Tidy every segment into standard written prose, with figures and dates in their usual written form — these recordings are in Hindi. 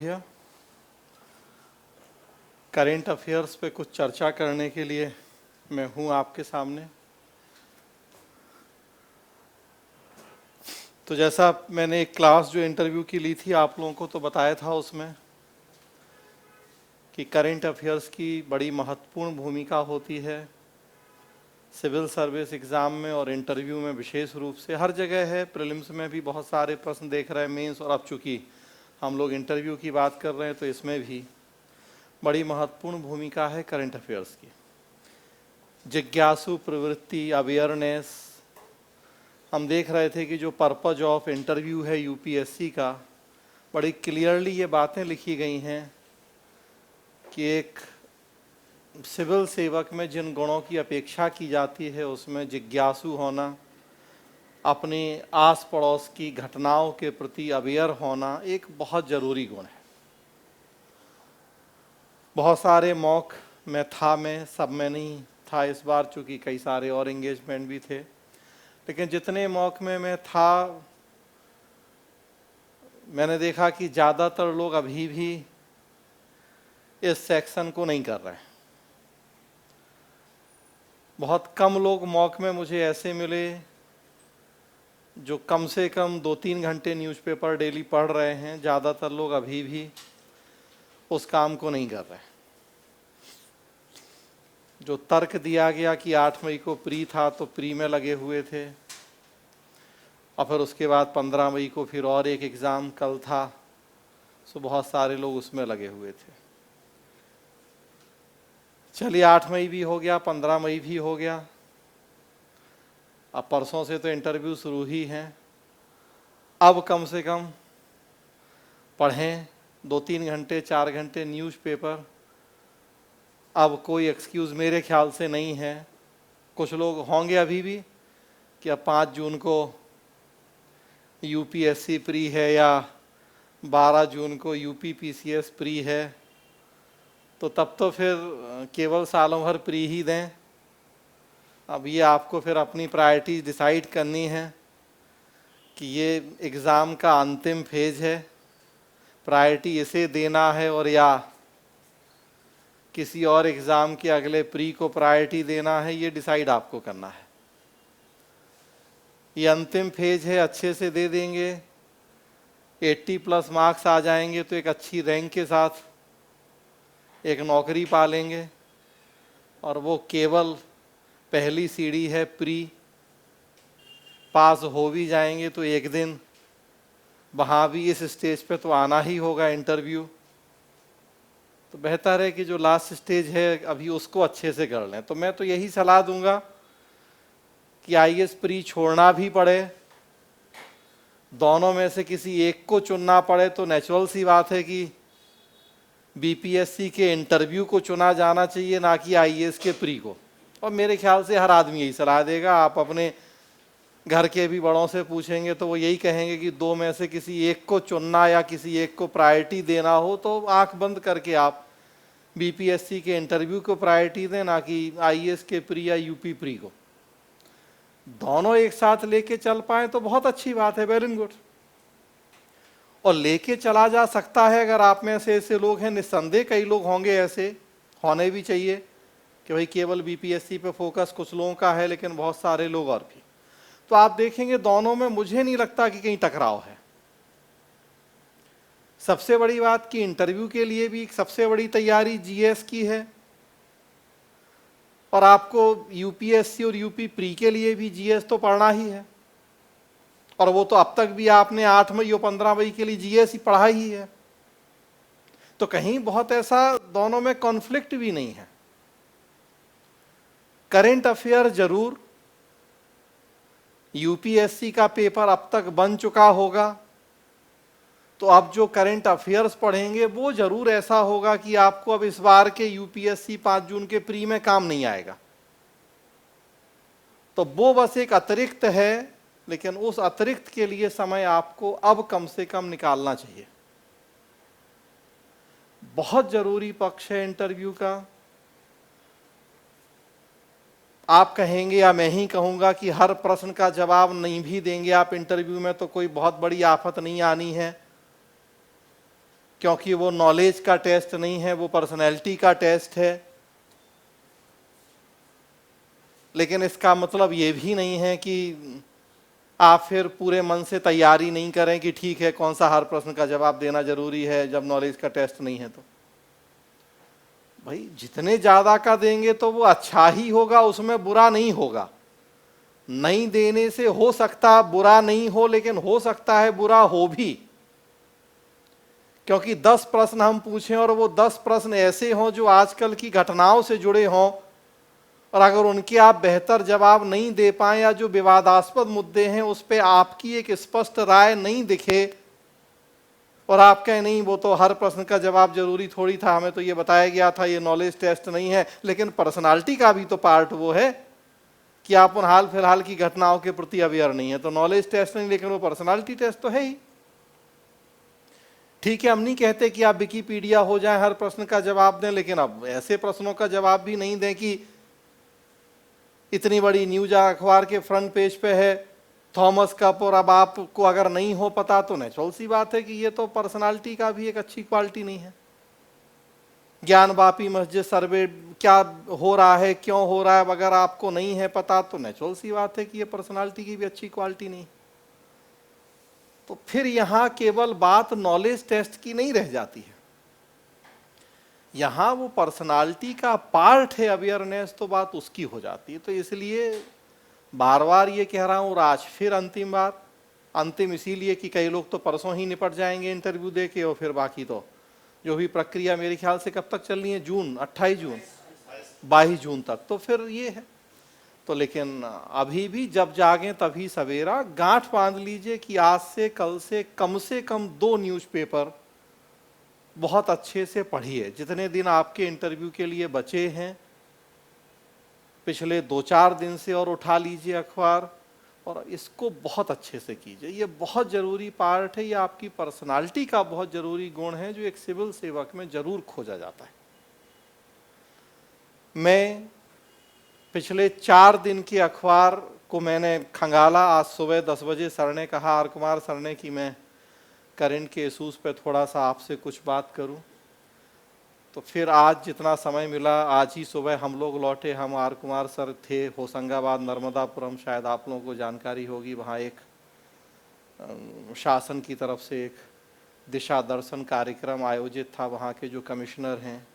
भैया करेंट अफेयर्स पे कुछ चर्चा करने के लिए मैं हूँ आपके सामने। तो जैसा मैंने एक क्लास जो इंटरव्यू की ली थी आप लोगों को तो बताया था उसमें कि करेंट अफेयर्स की बड़ी महत्वपूर्ण भूमिका होती है सिविल सर्विस एग्ज़ाम में और इंटरव्यू में विशेष रूप से। हर जगह है, प्रीलिम्स में भी बहुत सारे प्रश्न देख रहे हैं, मेंस, और अब चूँकि हम लोग इंटरव्यू की बात कर रहे हैं तो इसमें भी बड़ी महत्वपूर्ण भूमिका है करंट अफेयर्स की। जिज्ञासु प्रवृत्ति, अवेयरनेस, हम देख रहे थे कि जो पर्पज ऑफ इंटरव्यू है यूपीएससी का, बड़ी क्लियरली ये बातें लिखी गई हैं कि एक सिविल सेवक में जिन गुणों की अपेक्षा की जाती है उसमें जिज्ञासु होना, अपने आस पड़ोस की घटनाओं के प्रति अवेयर होना एक बहुत ज़रूरी गुण है। बहुत सारे मॉक में था, मैं सब में नहीं था इस बार चूँकि कई सारे और एंगेजमेंट भी थे, लेकिन जितने मॉक में मैं था मैंने देखा कि ज़्यादातर लोग अभी भी इस सेक्शन को नहीं कर रहे हैं। बहुत कम लोग मॉक में मुझे ऐसे मिले जो कम से कम 2-3 घंटे न्यूज़पेपर डेली पढ़ रहे हैं। ज़्यादातर लोग अभी भी उस काम को नहीं कर रहे। जो तर्क दिया गया कि 8 मई को प्री था तो प्री में लगे हुए थे, और फिर उसके बाद 15 मई को फिर और एक एग्ज़ाम कल था, सो बहुत सारे लोग उसमें लगे हुए थे। चलिए 8 मई भी हो गया, 15 मई भी हो गया, अब परसों से तो इंटरव्यू शुरू ही हैं। अब कम से कम पढ़ें 2-3 घंटे 4 घंटे न्यूज़पेपर। अब कोई एक्सक्यूज़ मेरे ख्याल से नहीं है। कुछ लोग होंगे अभी भी कि अब 5 जून को यूपीएससी प्री है या 12 जून को यूपीपीसीएस प्री है, तो तब तो फिर केवल सालों भर प्री ही दें। अब ये आपको फिर अपनी प्रायोरिटी डिसाइड करनी है कि ये एग्ज़ाम का अंतिम फेज है, प्रायोरिटी इसे देना है और या किसी और एग्ज़ाम के अगले प्री को प्रायोरिटी देना है, ये डिसाइड आपको करना है। ये अंतिम फेज है, अच्छे से दे देंगे, 80+ मार्क्स आ जाएंगे तो एक अच्छी रैंक के साथ एक नौकरी पा लेंगे, और वो केवल पहली सीढ़ी है। प्री पास हो भी जाएंगे तो एक दिन वहाँ भी इस स्टेज पे तो आना ही होगा इंटरव्यू। तो बेहतर है कि जो लास्ट स्टेज है अभी उसको अच्छे से कर लें। तो मैं तो यही सलाह दूंगा कि आईएएस प्री छोड़ना भी पड़े, दोनों में से किसी एक को चुनना पड़े तो नेचुरल सी बात है कि बीपीएससी के इंटरव्यू को चुना जाना चाहिए, ना कि आईएएस के प्री को। और मेरे ख्याल से हर आदमी यही सलाह देगा। आप अपने घर के भी बड़ों से पूछेंगे तो वो यही कहेंगे कि दो में से किसी एक को चुनना या किसी एक को प्रायोरिटी देना हो तो आंख बंद करके आप बीपीएससी के इंटरव्यू को प्रायोरिटी दें, ना कि आईएएस के प्री या यूपी प्री को। दोनों एक साथ लेके चल पाए तो बहुत अच्छी बात है, वेरी गुड। और लेके चला जा सकता है अगर आप में से ऐसे लोग हैं, निस्संदेह कई लोग होंगे ऐसे, होने भी चाहिए कि भाई केवल बीपीएससी पे फोकस कुछ लोगों का है लेकिन बहुत सारे लोग और भी। तो आप देखेंगे दोनों में मुझे नहीं लगता कि कहीं टकराव है। सबसे बड़ी बात कि इंटरव्यू के लिए भी सबसे बड़ी तैयारी जीएस की है, और आपको यूपीएससी और यूपी प्री के लिए भी जीएस तो पढ़ना ही है, और वो तो अब तक भी आपने 8 मई और 15 मई के लिए जीएस ही पढ़ा ही है। तो कहीं बहुत ऐसा दोनों में कॉन्फ्लिक्ट भी नहीं है। करेंट अफेयर जरूर, यूपीएससी का पेपर अब तक बन चुका होगा, तो अब जो करंट अफेयर्स पढ़ेंगे वो जरूर ऐसा होगा कि आपको अब इस बार के यूपीएससी 5 जून के प्री में काम नहीं आएगा। तो वो बस एक अतिरिक्त है, लेकिन उस अतिरिक्त के लिए समय आपको अब कम से कम निकालना चाहिए। बहुत जरूरी पक्ष है इंटरव्यू का। आप कहेंगे या मैं ही कहूंगा कि हर प्रश्न का जवाब नहीं भी देंगे आप इंटरव्यू में तो कोई बहुत बड़ी आफत नहीं आनी है। क्योंकि वो नॉलेज का टेस्ट नहीं है, वो पर्सनैलिटी का टेस्ट है। लेकिन इसका मतलब ये भी नहीं है कि आप फिर पूरे मन से तैयारी नहीं करें कि ठीक है कौन सा हर प्रश्न का जवाब देना जरूरी है जब नॉलेज का टेस्ट नहीं है। तो भाई जितने ज्यादा का देंगे तो वो अच्छा ही होगा, उसमें बुरा नहीं होगा। नहीं देने से हो सकता बुरा नहीं हो, लेकिन हो सकता है बुरा हो भी, क्योंकि 10 प्रश्न हम पूछें और वो 10 प्रश्न ऐसे हों जो आजकल की घटनाओं से जुड़े हों, और अगर उनके आप बेहतर जवाब नहीं दे पाए या जो विवादास्पद मुद्दे हैं उस पर आपकी एक स्पष्ट राय नहीं दिखे, और आप कहें नहीं वो तो हर प्रश्न का जवाब जरूरी थोड़ी था, हमें तो ये बताया गया था, ये नॉलेज टेस्ट नहीं है। लेकिन पर्सनालिटी का भी तो पार्ट वो है कि आप उन हाल फिलहाल की घटनाओं के प्रति अवेयर नहीं है। तो नॉलेज टेस्ट नहीं, लेकिन वो पर्सनालिटी टेस्ट तो है ही। ठीक है, हम नहीं कहते कि आप विकिपीडिया हो जाए, हर प्रश्न का जवाब दें, लेकिन अब ऐसे प्रश्नों का जवाब भी नहीं दें कि इतनी बड़ी न्यूज अखबार के फ्रंट पेज पे है थॉमस कप, और अब आपको अगर नहीं हो पता तो नेचुरल सी बात है कि ये तो पर्सनालिटी का भी एक अच्छी क्वालिटी नहीं है। ज्ञान वापी मस्जिद सर्वे क्या हो रहा है, क्यों हो रहा है, अगर आपको नहीं है पता तो नेचुरल सी बात है कि ये पर्सनालिटी की भी अच्छी क्वालिटी नहीं। तो फिर यहां केवल बात नॉलेज टेस्ट की नहीं रह जाती है, यहां वो पर्सनालिटी का पार्ट है अवेयरनेस, तो बात उसकी हो जाती है। तो इसलिए बार बार ये कह रहा हूं, और आज फिर अंतिम बार, अंतिम इसीलिए कि कई लोग तो परसों ही निपट जाएंगे इंटरव्यू दे के, और फिर बाकी तो जो भी प्रक्रिया मेरे ख्याल से कब तक चलनी है, जून 28 जून 22 जून तक, तो फिर ये है। तो लेकिन अभी भी जब जागें तभी सवेरा, गांठ बांध लीजिए कि आज से कल से कम 2 न्यूज़पेपर बहुत अच्छे से पढ़िए। जितने दिन आपके इंटरव्यू के लिए बचे हैं पिछले 2-4 दिन से, और उठा लीजिए अखबार और इसको बहुत अच्छे से कीजिए। ये बहुत जरूरी पार्ट है, ये आपकी पर्सनालिटी का बहुत जरूरी गुण है जो एक सिविल सेवक में जरूर खोजा जाता है। मैं पिछले 4 दिन के अखबार को मैंने खंगाला। आज सुबह 10 बजे सर ने कहा, आर कुमार सर ने, कि मैं करंट के इशूज़ पे थोड़ा सा आपसे कुछ बात करूं। तो फिर आज जितना समय मिला, आज ही सुबह हम लोग लौटे। हम आर कुमार सर थे होशंगाबाद नर्मदापुरम, शायद आप लोगों को जानकारी होगी, वहाँ एक शासन की तरफ से एक दिशा दर्शन कार्यक्रम आयोजित था। वहाँ के जो कमिश्नर हैं,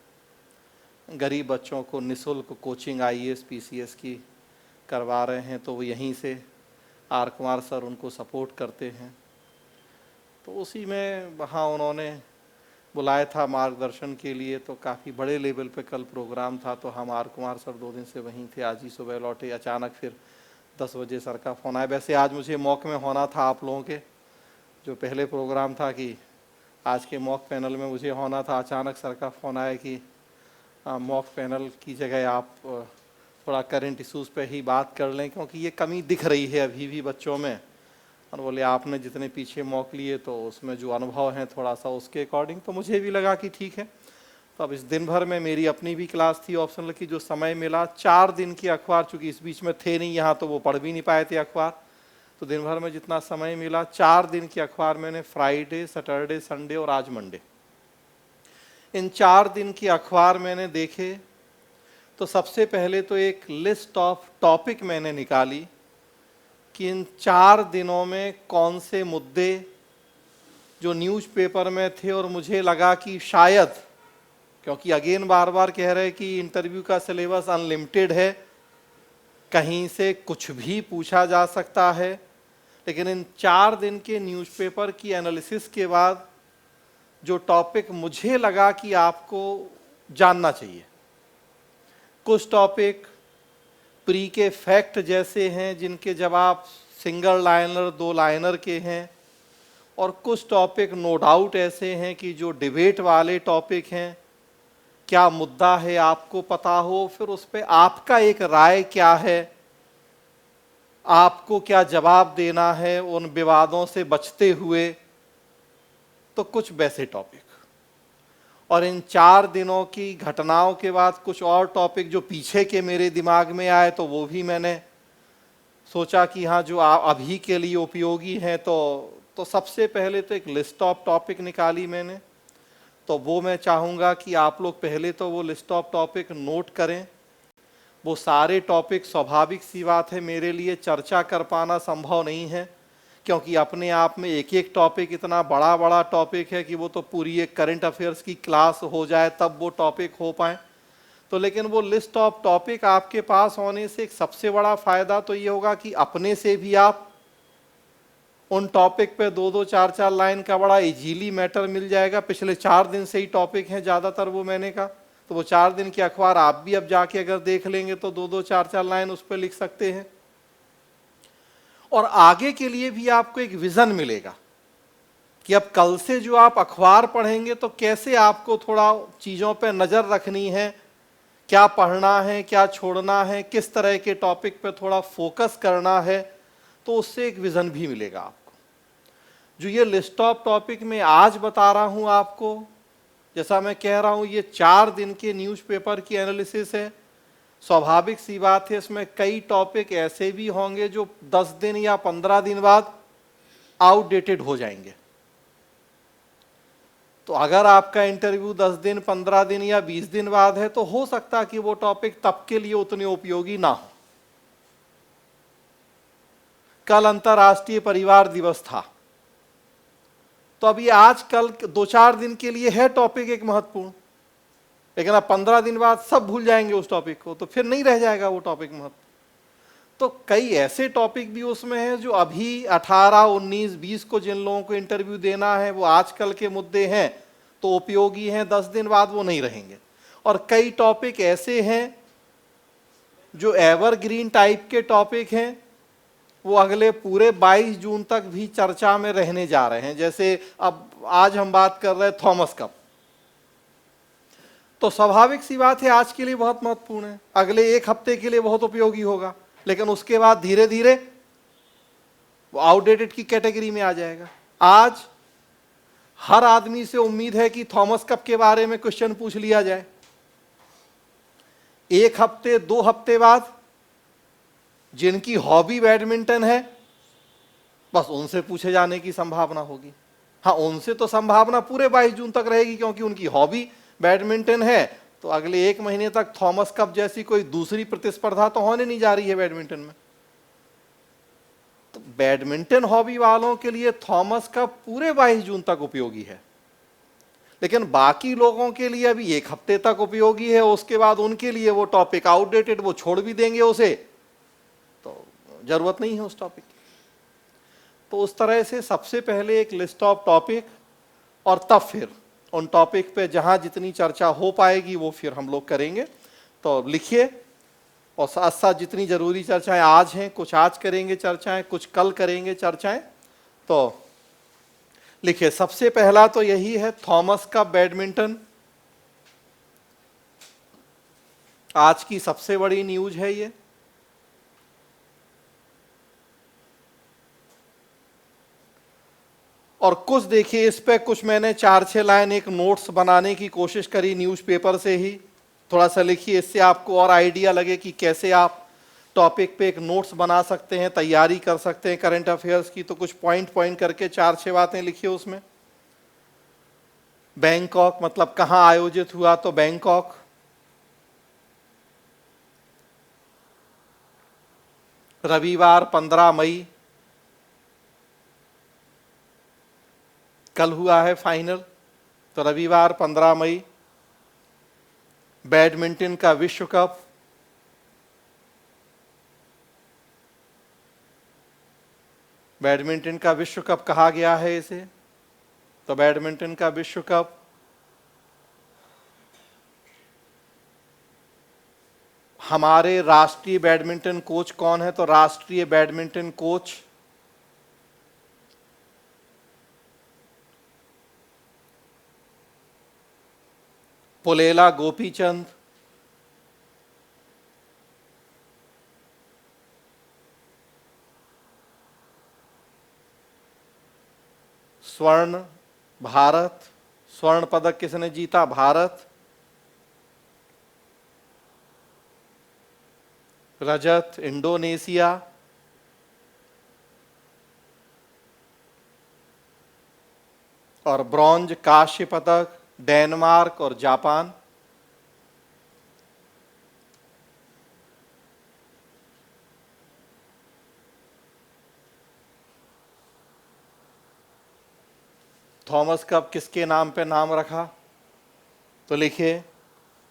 गरीब बच्चों को निःशुल्क कोचिंग IAS PCS की करवा रहे हैं, तो वो यहीं से आर कुमार सर उनको सपोर्ट करते हैं। तो उसी में वहाँ उन्होंने बुलाया था मार्गदर्शन के लिए, तो काफ़ी बड़े लेवल पे कल प्रोग्राम था। तो हम आर कुमार सर 2 दिन से वहीं थे, आज ही सुबह लौटे। अचानक फिर 10 बजे सर का फ़ोन आया। वैसे आज मुझे मॉक में होना था, आप लोगों के जो पहले प्रोग्राम था कि आज के मॉक पैनल में मुझे होना था, अचानक सर का फ़ोन आया कि मॉक पैनल की जगह आप थोड़ा करंट इशूज़ पे ही बात कर लें, क्योंकि ये कमी दिख रही है अभी भी बच्चों में। और बोले आपने जितने पीछे मॉक लिए तो उसमें जो अनुभव हैं थोड़ा सा उसके अकॉर्डिंग, तो मुझे भी लगा कि ठीक है। तो अब इस दिन भर में मेरी अपनी भी क्लास थी ऑप्शनल की, जो समय मिला 4 दिन की अखबार, चूँकि इस बीच में थे नहीं यहाँ तो वो पढ़ भी नहीं पाए थे अखबार, तो दिन भर में जितना समय मिला 4 दिन की अखबार मैंने फ्राइडे, सैटरडे, संडे और आज मंडे, इन 4 दिन की अखबार मैंने देखे। तो सबसे पहले तो एक लिस्ट ऑफ टॉपिक मैंने निकाली कि इन 4 दिनों में कौन से मुद्दे जो न्यूज़पेपर में थे, और मुझे लगा कि शायद, क्योंकि अगेन बार बार कह रहे हैं कि इंटरव्यू का सिलेबस अनलिमिटेड है, कहीं से कुछ भी पूछा जा सकता है, लेकिन इन 4 दिन के न्यूज़पेपर की एनालिसिस के बाद जो टॉपिक मुझे लगा कि आपको जानना चाहिए, कुछ टॉपिक प्री के फैक्ट जैसे हैं जिनके जवाब सिंगल लाइनर 2 लाइनर के हैं, और कुछ टॉपिक नो डाउट ऐसे हैं कि जो डिबेट वाले टॉपिक हैं, क्या मुद्दा है आपको पता हो, फिर उस पर आपका एक राय क्या है, आपको क्या जवाब देना है उन विवादों से बचते हुए, तो कुछ वैसे टॉपिक। और इन 4 दिनों की घटनाओं के बाद कुछ और टॉपिक जो पीछे के मेरे दिमाग में आए, तो वो भी मैंने सोचा कि हाँ जो अभी के लिए उपयोगी हैं। तो सबसे पहले तो एक लिस्ट ऑफ टॉपिक निकाली मैंने, तो वो मैं चाहूँगा कि आप लोग पहले तो वो लिस्ट ऑफ टॉपिक नोट करें। वो सारे टॉपिक, स्वाभाविक सी बात है, मेरे लिए चर्चा कर पाना संभव नहीं है, क्योंकि अपने आप में एक एक टॉपिक इतना बड़ा बड़ा टॉपिक है कि वो तो पूरी एक करंट अफेयर्स की क्लास हो जाए तब वो टॉपिक हो पाए। तो लेकिन वो लिस्ट ऑफ टॉपिक आपके पास होने से एक सबसे बड़ा फायदा तो ये होगा कि अपने से भी आप उन टॉपिक पे 2-2 4-4 लाइन का बड़ा इजीली मैटर मिल जाएगा। पिछले 4 दिन से ही टॉपिक हैं ज़्यादातर वो मैंने कहा, तो वो 4 दिन के अखबार आप भी अब जाके अगर देख लेंगे तो 2-2 4-4 लाइन उस पर लिख सकते हैं। और आगे के लिए भी आपको एक विजन मिलेगा कि अब कल से जो आप अखबार पढ़ेंगे तो कैसे आपको थोड़ा चीज़ों पे नज़र रखनी है, क्या पढ़ना है, क्या छोड़ना है, किस तरह के टॉपिक पे थोड़ा फोकस करना है, तो उससे एक विजन भी मिलेगा आपको। जो ये लिस्ट ऑफ टॉपिक में आज बता रहा हूं आपको, जैसा मैं कह रहा हूं, ये 4 दिन के न्यूज़पेपर की एनालिसिस है। स्वाभाविक सी बात है, इसमें कई टॉपिक ऐसे भी होंगे जो 10 दिन या 15 दिन बाद आउटडेटेड हो जाएंगे। तो अगर आपका इंटरव्यू 10 दिन, 15 दिन या 20 दिन बाद है, तो हो सकता है कि वो टॉपिक तब के लिए उतने उपयोगी ना हो। कल अंतर्राष्ट्रीय परिवार दिवस था, तो अभी आज कल 2-4 दिन के लिए है टॉपिक एक महत्वपूर्ण, लेकिन अब 15 दिन बाद सब भूल जाएंगे उस टॉपिक को, तो फिर नहीं रह जाएगा वो टॉपिक महत्व। तो कई ऐसे टॉपिक भी उसमें हैं जो अभी 18, 19, 20 को जिन लोगों को इंटरव्यू देना है वो आजकल के मुद्दे हैं तो उपयोगी हैं, 10 दिन बाद वो नहीं रहेंगे। और कई टॉपिक ऐसे हैं जो एवरग्रीन टाइप के टॉपिक हैं, वो अगले पूरे 22 जून तक भी चर्चा में रहने जा रहे हैं। जैसे अब आज हम बात कर रहे हैं थॉमस कप, तो स्वाभाविक सी बात है आज के लिए बहुत महत्वपूर्ण है, अगले 1 हफ्ते के लिए बहुत उपयोगी होगा, लेकिन उसके बाद धीरे धीरे वो आउटडेटेड की कैटेगरी में आ जाएगा। आज हर आदमी से उम्मीद है कि थॉमस कप के बारे में क्वेश्चन पूछ लिया जाए। 1 हफ्ते 2 हफ्ते बाद जिनकी हॉबी बैडमिंटन है, बस उनसे पूछे जाने की संभावना होगी। हाँ, उनसे तो संभावना पूरे 22 जून तक रहेगी, क्योंकि उनकी हॉबी बैडमिंटन है। तो अगले 1 महीने तक थॉमस कप जैसी कोई दूसरी प्रतिस्पर्धा तो होने नहीं जा रही है बैडमिंटन में। तो बैडमिंटन हॉबी वालों के लिए थॉमस कप पूरे 22 जून तक उपयोगी है, लेकिन बाकी लोगों के लिए अभी 1 हफ्ते तक उपयोगी है। उसके बाद उनके लिए वो टॉपिक आउटडेटेड, वो छोड़ भी देंगे उसे, तो जरूरत नहीं है उस टॉपिक की। तो उस तरह से सबसे पहले एक लिस्ट ऑफ टॉपिक, और तब फिर उन टॉपिक पे जहां जितनी चर्चा हो पाएगी वो फिर हम लोग करेंगे। तो लिखिए, और साथ साथ जितनी जरूरी चर्चाएं आज हैं, कुछ आज करेंगे चर्चाएं, कुछ कल करेंगे चर्चाएं। तो लिखिए, सबसे पहला तो यही है थॉमस कप बैडमिंटन। आज की सबसे बड़ी न्यूज है ये। और कुछ देखिए, इस पे कुछ मैंने 4-6 लाइन एक नोट्स बनाने की कोशिश करी न्यूज़पेपर से ही। थोड़ा सा लिखिए, इससे आपको और आइडिया लगे कि कैसे आप टॉपिक पे एक नोट्स बना सकते हैं, तैयारी कर सकते हैं करंट अफेयर्स की। तो कुछ पॉइंट करके 4-6 बातें लिखिए उसमें। बैंकॉक, मतलब कहाँ आयोजित हुआ, तो बैंकॉक। रविवार 15 मई, कल हुआ है फाइनल, तो रविवार 15 मई। बैडमिंटन का विश्व कप, बैडमिंटन का विश्व कप कहा गया है इसे, तो बैडमिंटन का विश्व कप। हमारे राष्ट्रीय बैडमिंटन कोच कौन है, तो राष्ट्रीय बैडमिंटन कोच पुलेला गोपीचंद। स्वर्ण भारत, स्वर्ण पदक किसने जीता, भारत। रजत इंडोनेशिया। और ब्रॉन्ज कांस्य पदक डेनमार्क और जापान। थॉमस कप किसके नाम पे नाम रखा? तो लिखिए,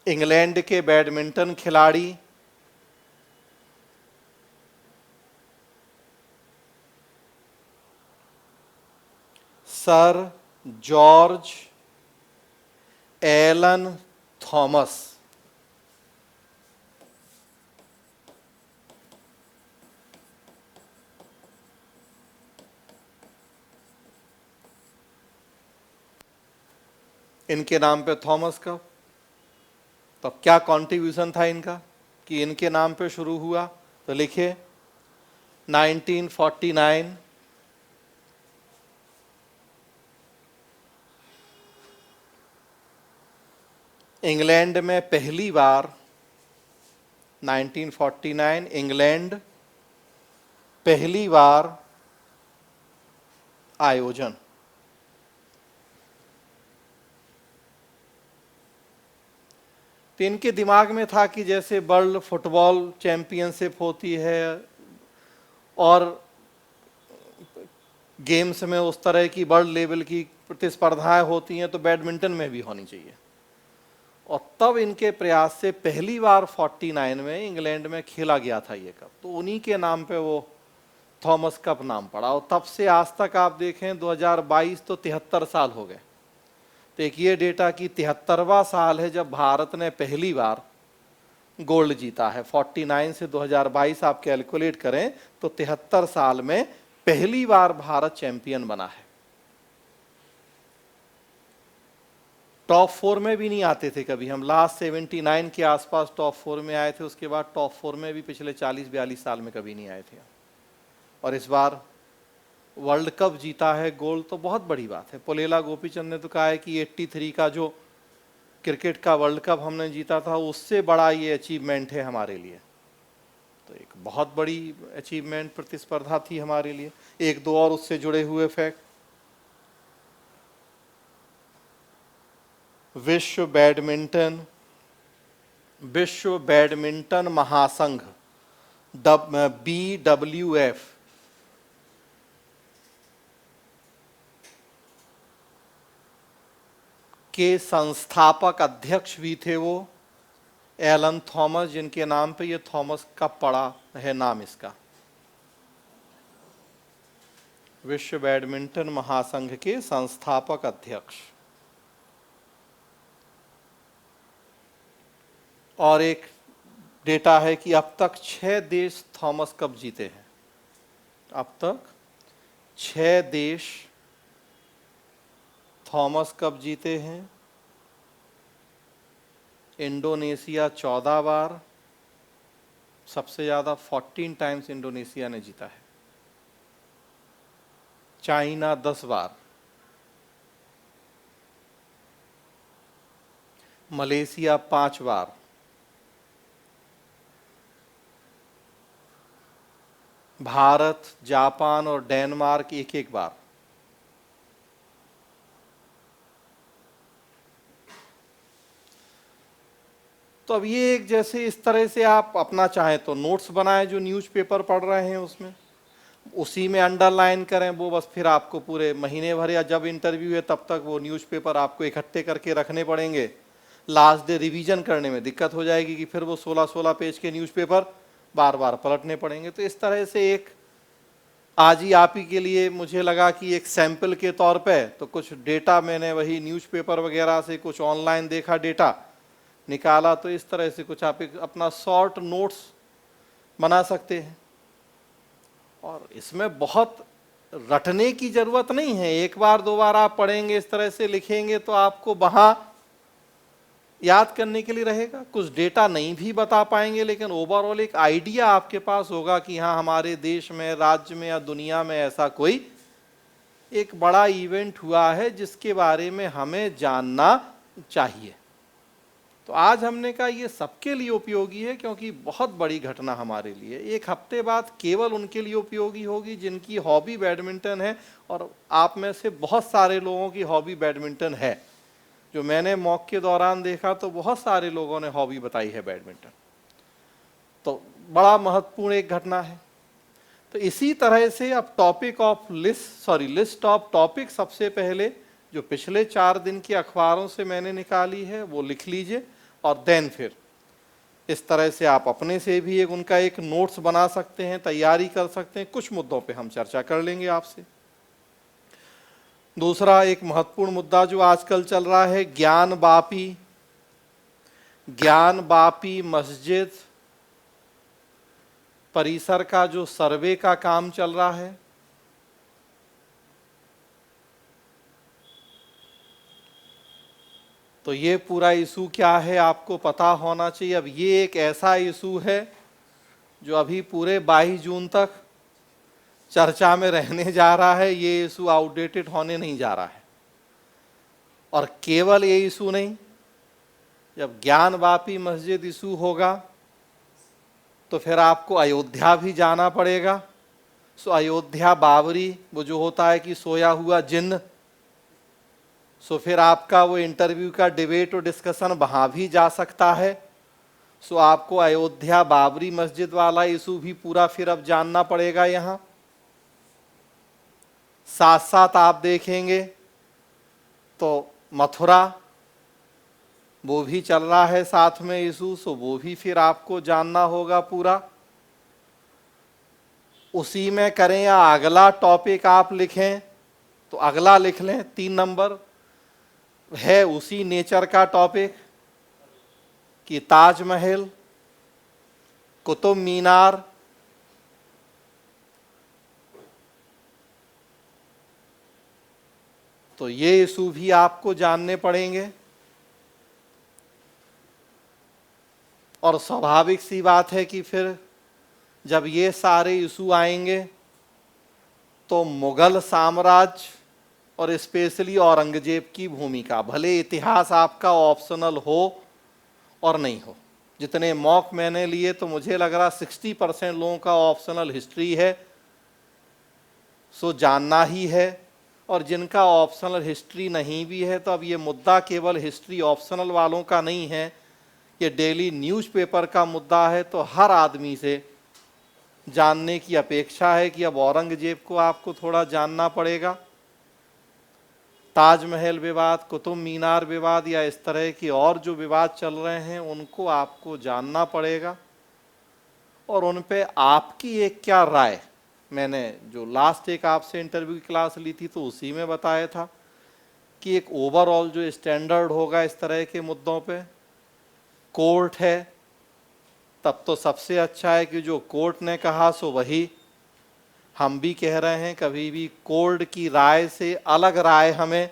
इंग्लैंड के बैडमिंटन खिलाड़ी सर जॉर्ज एलन थॉमस। इनके नाम पे थॉमस कप। तो अब क्या कंट्रीब्यूशन था इनका कि इनके नाम पे शुरू हुआ? तो लिखिए, 1949 इंग्लैंड में पहली बार, 1949 इंग्लैंड पहली बार आयोजन। तो इनके दिमाग में था कि जैसे वर्ल्ड फुटबॉल चैंपियनशिप होती है और गेम्स में उस तरह की वर्ल्ड लेवल की प्रतिस्पर्धाएं होती हैं, तो बैडमिंटन में भी होनी चाहिए। और तब इनके प्रयास से पहली बार 49 में इंग्लैंड में खेला गया था ये कप, तो उन्हीं के नाम पे वो थॉमस कप नाम पड़ा। और तब से आज तक आप देखें 2022 तो 73 साल हो गए। तो एक ये डेटा कि 73वां साल है जब भारत ने पहली बार गोल्ड जीता है। 49 से 2022 आप कैलकुलेट करें तो 73 साल में पहली बार भारत चैंपियन बना है। टॉप 4 में भी नहीं आते थे कभी हम, लास्ट 79 के आसपास टॉप 4 में आए थे, उसके बाद टॉप 4 में भी पिछले 40-42 साल में कभी नहीं आए थे। और इस बार वर्ल्ड कप जीता है गोल्ड, तो बहुत बड़ी बात है। पुलेला गोपीचंद ने तो कहा है कि 83 का जो क्रिकेट का वर्ल्ड कप हमने जीता था उससे बड़ा ये अचीवमेंट है हमारे लिए। तो एक बहुत बड़ी अचीवमेंट प्रतिस्पर्धा थी हमारे लिए। एक दो और उससे जुड़े हुए फैक्ट, विश्व बैडमिंटन महासंघ BWF के संस्थापक अध्यक्ष भी थे वो एलन थॉमस, जिनके नाम पे ये थॉमस कप पड़ा है नाम इसका। विश्व बैडमिंटन महासंघ के संस्थापक अध्यक्ष। और एक डेटा है कि अब तक 6 देश थॉमस कप जीते हैं। अब तक 6 देश थॉमस कप जीते हैं। इंडोनेशिया 14 बार, सबसे ज्यादा 14 टाइम्स इंडोनेशिया ने जीता है। चाइना 10 बार, मलेशिया 5 बार, भारत, जापान और डेनमार्क एक एक बार। तो अब ये एक जैसे इस तरह से आप अपना चाहें तो नोट्स बनाएं जो न्यूज़पेपर पढ़ रहे हैं उसमें, उसी में अंडरलाइन करें वो, बस फिर आपको पूरे महीने भर या जब इंटरव्यू है तब तक वो न्यूज़पेपर आपको इकट्ठे करके रखने पड़ेंगे। लास्ट डे रिवीजन करने में दिक्कत हो जाएगी कि फिर वो 16-16 पेज के न्यूज़पेपर बार बार पलटने पड़ेंगे। तो इस तरह से एक आज ही आप ही के लिए मुझे लगा कि एक सैंपल के तौर पे तो कुछ डेटा मैंने वही न्यूज़पेपर वगैरह से कुछ ऑनलाइन देखा, डेटा निकाला, तो इस तरह से कुछ आप एक अपना शॉर्ट नोट्स बना सकते हैं। और इसमें बहुत रटने की जरूरत नहीं है, एक बार दो बार आप पढ़ेंगे, इस तरह से लिखेंगे तो आपको वहां याद करने के लिए रहेगा। कुछ डेटा नहीं भी बता पाएंगे लेकिन ओवरऑल एक आइडिया आपके पास होगा कि हाँ हमारे देश में, राज्य में या दुनिया में ऐसा कोई एक बड़ा इवेंट हुआ है जिसके बारे में हमें जानना चाहिए। तो आज हमने कहा ये सबके लिए उपयोगी है क्योंकि बहुत बड़ी घटना हमारे लिए। एक हफ्ते बाद केवल उनके लिए उपयोगी होगी जिनकी हॉबी बैडमिंटन है, और आप में से बहुत सारे लोगों की हॉबी बैडमिंटन है। जो मैंने मॉक के दौरान देखा तो बहुत सारे लोगों ने हॉबी बताई है बैडमिंटन, तो बड़ा महत्वपूर्ण एक घटना है। तो इसी तरह से अब लिस्ट ऑफ टॉपिक सबसे पहले जो पिछले 4 दिन के अखबारों से मैंने निकाली है वो लिख लीजिए, और देन फिर इस तरह से आप अपने से भी उनका एक नोट्स बना सकते हैं, तैयारी कर सकते हैं। कुछ मुद्दों पे हम चर्चा कर लेंगे आपसे। दूसरा एक महत्वपूर्ण मुद्दा जो आजकल चल रहा है, ज्ञान बापी मस्जिद परिसर का जो सर्वे का काम चल रहा है, तो ये पूरा इशू क्या है आपको पता होना चाहिए। अब ये एक ऐसा इशू है जो अभी पूरे 22 जून तक चर्चा में रहने जा रहा है। ये इशू आउटडेटेड होने नहीं जा रहा है। और केवल ये इशू नहीं, जब ज्ञान वापी मस्जिद इशू होगा तो फिर आपको अयोध्या भी जाना पड़ेगा। सो अयोध्या बाबरी वो जो होता है कि सोया हुआ जिन्न, सो फिर आपका वो इंटरव्यू का डिबेट और डिस्कशन वहाँ भी जा सकता है। सो आपको अयोध्या बाबरी मस्जिद वाला इशू भी पूरा फिर अब जानना पड़ेगा यहाँ। साथ साथ आप देखेंगे तो मथुरा वो भी चल रहा है साथ में इशू, सो वो भी फिर आपको जानना होगा पूरा। उसी में करें या अगला टॉपिक आप लिखें, तो अगला लिख लें 3 नंबर है उसी नेचर का टॉपिक कि ताजमहल, कुतुब मीनार, तो ये इशू भी आपको जानने पड़ेंगे। और स्वाभाविक सी बात है कि फिर जब ये सारे इशू आएंगे तो मुगल साम्राज्य और स्पेशली औरंगजेब की भूमिका, भले इतिहास आपका ऑप्शनल हो और नहीं हो, जितने मॉक मैंने लिए तो मुझे लग रहा 60% लोगों का ऑप्शनल हिस्ट्री है, सो जानना ही है। और जिनका ऑप्शनल हिस्ट्री नहीं भी है, तो अब ये मुद्दा केवल हिस्ट्री ऑप्शनल वालों का नहीं है, ये डेली न्यूज़पेपर का मुद्दा है। तो हर आदमी से जानने की अपेक्षा है कि अब औरंगजेब को आपको थोड़ा जानना पड़ेगा। ताजमहल विवाद, कुतुब मीनार विवाद या इस तरह की और जो विवाद चल रहे हैं उनको आपको जानना पड़ेगा, और उन पे आपकी एक क्या राय। मैंने जो लास्ट एक आपसे इंटरव्यू की क्लास ली थी तो उसी में बताया था कि एक ओवरऑल जो स्टैंडर्ड होगा इस तरह के मुद्दों पे, कोर्ट है, तब तो सबसे अच्छा है कि जो कोर्ट ने कहा सो वही हम भी कह रहे हैं। कभी भी कोर्ट की राय से अलग राय हमें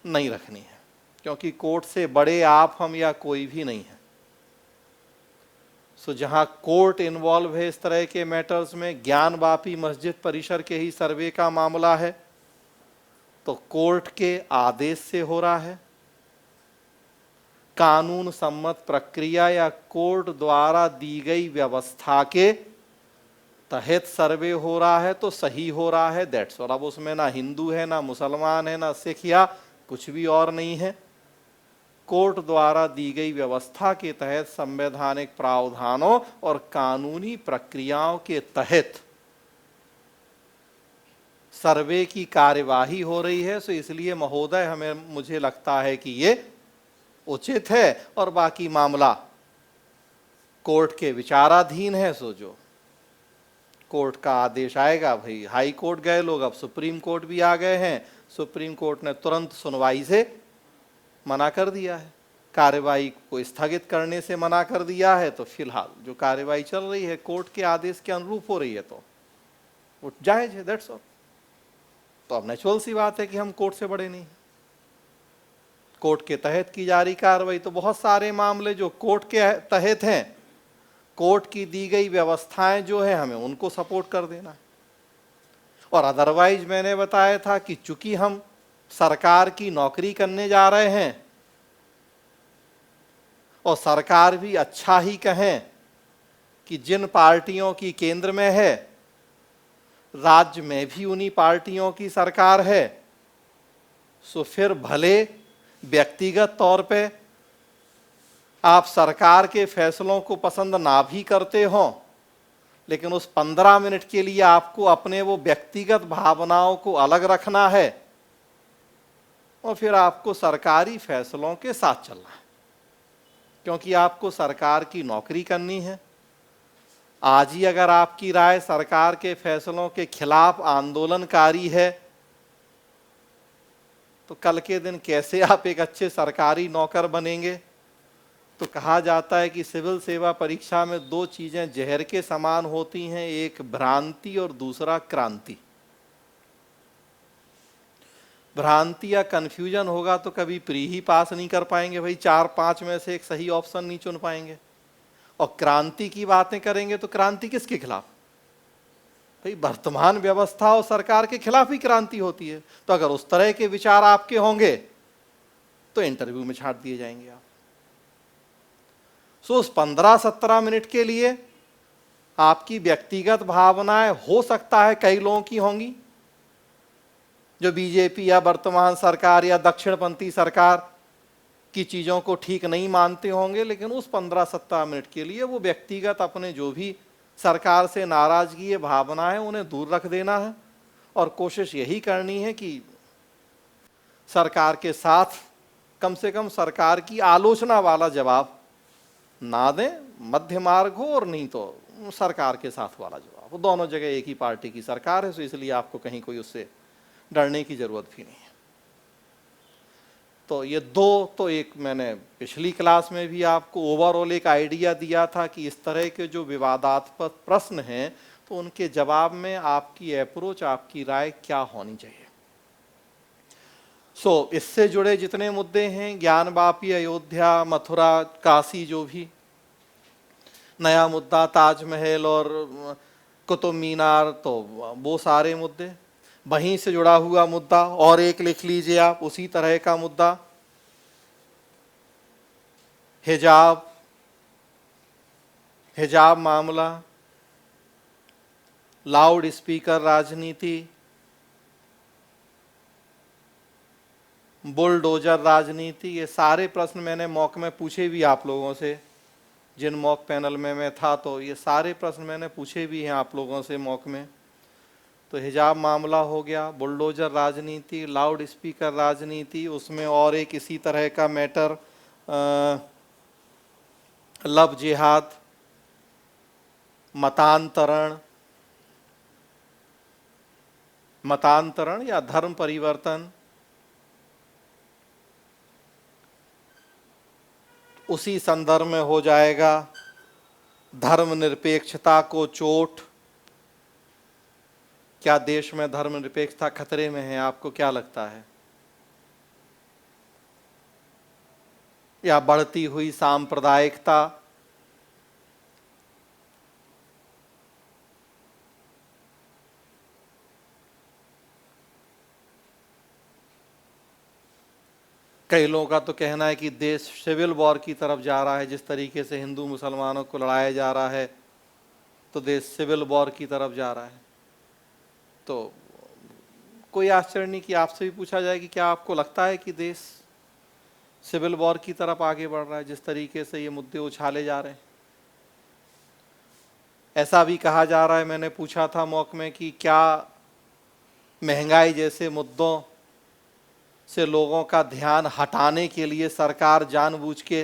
नहीं रखनी है, क्योंकि कोर्ट से बड़े आप हम या कोई भी नहीं है। सो जहां कोर्ट इन्वॉल्व है इस तरह के मैटर्स में, ज्ञान वापी मस्जिद परिसर के ही सर्वे का मामला है तो कोर्ट के आदेश से हो रहा है, कानून सम्मत प्रक्रिया या कोर्ट द्वारा दी गई व्यवस्था के तहत सर्वे हो रहा है तो सही हो रहा है, दैट्स ऑल। अब उसमें ना हिंदू है, ना मुसलमान है, ना सिख या कुछ भी और नहीं है। कोर्ट द्वारा दी गई व्यवस्था के तहत संवैधानिक प्रावधानों और कानूनी प्रक्रियाओं के तहत सर्वे की कार्यवाही हो रही है। सो इसलिए महोदय मुझे लगता है कि ये उचित है, और बाकी मामला कोर्ट के विचाराधीन है। सो जो कोर्ट का आदेश आएगा, भाई हाई कोर्ट गए लोग, अब सुप्रीम कोर्ट भी आ गए हैं, सुप्रीम कोर्ट ने तुरंत सुनवाई से मना कर दिया है, कार्यवाही को स्थगित करने से मना कर दिया है। तो फिलहाल जो कार्यवाही चल रही है कोर्ट के आदेश के अनुरूप हो रही है तो वो जायज है, दैट्स ऑल। तो अब नेचुरल सी बात है कि हम कोर्ट से बड़े नहीं, कोर्ट के तहत की जा रही कार्रवाई। तो बहुत सारे मामले जो कोर्ट के तहत हैं, कोर्ट की दी गई व्यवस्थाएं जो है हमें उनको सपोर्ट कर देना है। और अदरवाइज मैंने बताया था कि चूंकि हम सरकार की नौकरी करने जा रहे हैं, और सरकार भी अच्छा ही कहें कि जिन पार्टियों की केंद्र में है, राज्य में भी उन्हीं पार्टियों की सरकार है, सो फिर भले व्यक्तिगत तौर पे आप सरकार के फैसलों को पसंद ना भी करते हो, लेकिन उस 15 मिनट के लिए आपको अपने वो व्यक्तिगत भावनाओं को अलग रखना है और फिर आपको सरकारी फैसलों के साथ चलना है, क्योंकि आपको सरकार की नौकरी करनी है। आज ही अगर आपकी राय सरकार के फैसलों के खिलाफ आंदोलनकारी है, तो कल के दिन कैसे आप एक अच्छे सरकारी नौकर बनेंगे। तो कहा जाता है कि सिविल सेवा परीक्षा में दो चीजें जहर के समान होती हैं, एक भ्रांति और दूसरा क्रांति। भ्रांति या कंफ्यूजन होगा तो कभी प्री ही पास नहीं कर पाएंगे भाई, 4-5 में से एक सही ऑप्शन नहीं चुन पाएंगे। और क्रांति की बातें करेंगे तो क्रांति किसके खिलाफ? भाई वर्तमान व्यवस्था और सरकार के खिलाफ ही क्रांति होती है। तो अगर उस तरह के विचार आपके होंगे तो इंटरव्यू में छांट दिए जाएंगे आप। सो उस 15-17 मिनट के लिए आपकी व्यक्तिगत भावनाएं हो सकता है कई लोगों की होंगी जो बीजेपी या वर्तमान सरकार या दक्षिणपंथी सरकार की चीजों को ठीक नहीं मानते होंगे, लेकिन उस 15-17 मिनट के लिए वो व्यक्तिगत अपने जो भी सरकार से नाराजगी है, भावना है, उन्हें दूर रख देना है और कोशिश यही करनी है कि सरकार के साथ कम से कम सरकार की आलोचना वाला जवाब ना दें, मध्य मार्ग हो, और नहीं तो सरकार के साथ वाला जवाब हो। दोनों जगह एक ही पार्टी की सरकार है, तो इसलिए आपको कहीं कोई उससे डरने की जरूरत भी नहीं है। तो ये दो, तो एक मैंने पिछली क्लास में भी आपको ओवरऑल एक आइडिया दिया था कि इस तरह के जो विवादास्पद प्रश्न हैं तो उनके जवाब में आपकी अप्रोच, आपकी राय क्या होनी चाहिए। इससे जुड़े जितने मुद्दे हैं, ज्ञानवापी, अयोध्या, मथुरा, काशी, जो भी नया मुद्दा ताजमहल और कुतुब मीनार, तो वो सारे मुद्दे, वहीं से जुड़ा हुआ मुद्दा और एक लिख लीजिए आप उसी तरह का मुद्दा, हिजाब मामला, लाउड स्पीकर राजनीति, बुलडोजर राजनीति, ये सारे प्रश्न मैंने मॉक में पूछे भी आप लोगों से, जिन मॉक पैनल में मैं था, तो ये सारे प्रश्न मैंने पूछे भी हैं आप लोगों से मॉक में। तो हिजाब मामला हो गया, बुलडोजर राजनीति, लाउड स्पीकर राजनीति, उसमें और एक इसी तरह का मैटर लव जिहाद, मतांतरण या धर्म परिवर्तन, उसी संदर्भ में हो जाएगा धर्मनिरपेक्षता को चोट। क्या देश में धर्मनिरपेक्षता खतरे में है? आपको क्या लगता है? या बढ़ती हुई सांप्रदायिकता, कई लोगों का तो कहना है कि देश सिविल वॉर की तरफ जा रहा है। जिस तरीके से हिंदू मुसलमानों को लड़ाया जा रहा है तो देश सिविल वॉर की तरफ जा रहा है। तो कोई आश्चर्य नहीं कि आपसे भी पूछा जाए कि क्या आपको लगता है कि देश सिविल वॉर की तरफ आगे बढ़ रहा है, जिस तरीके से ये मुद्दे उछाले जा रहे हैं। ऐसा भी कहा जा रहा है, मैंने पूछा था मॉक में, कि क्या महंगाई जैसे मुद्दों से लोगों का ध्यान हटाने के लिए सरकार जानबूझ के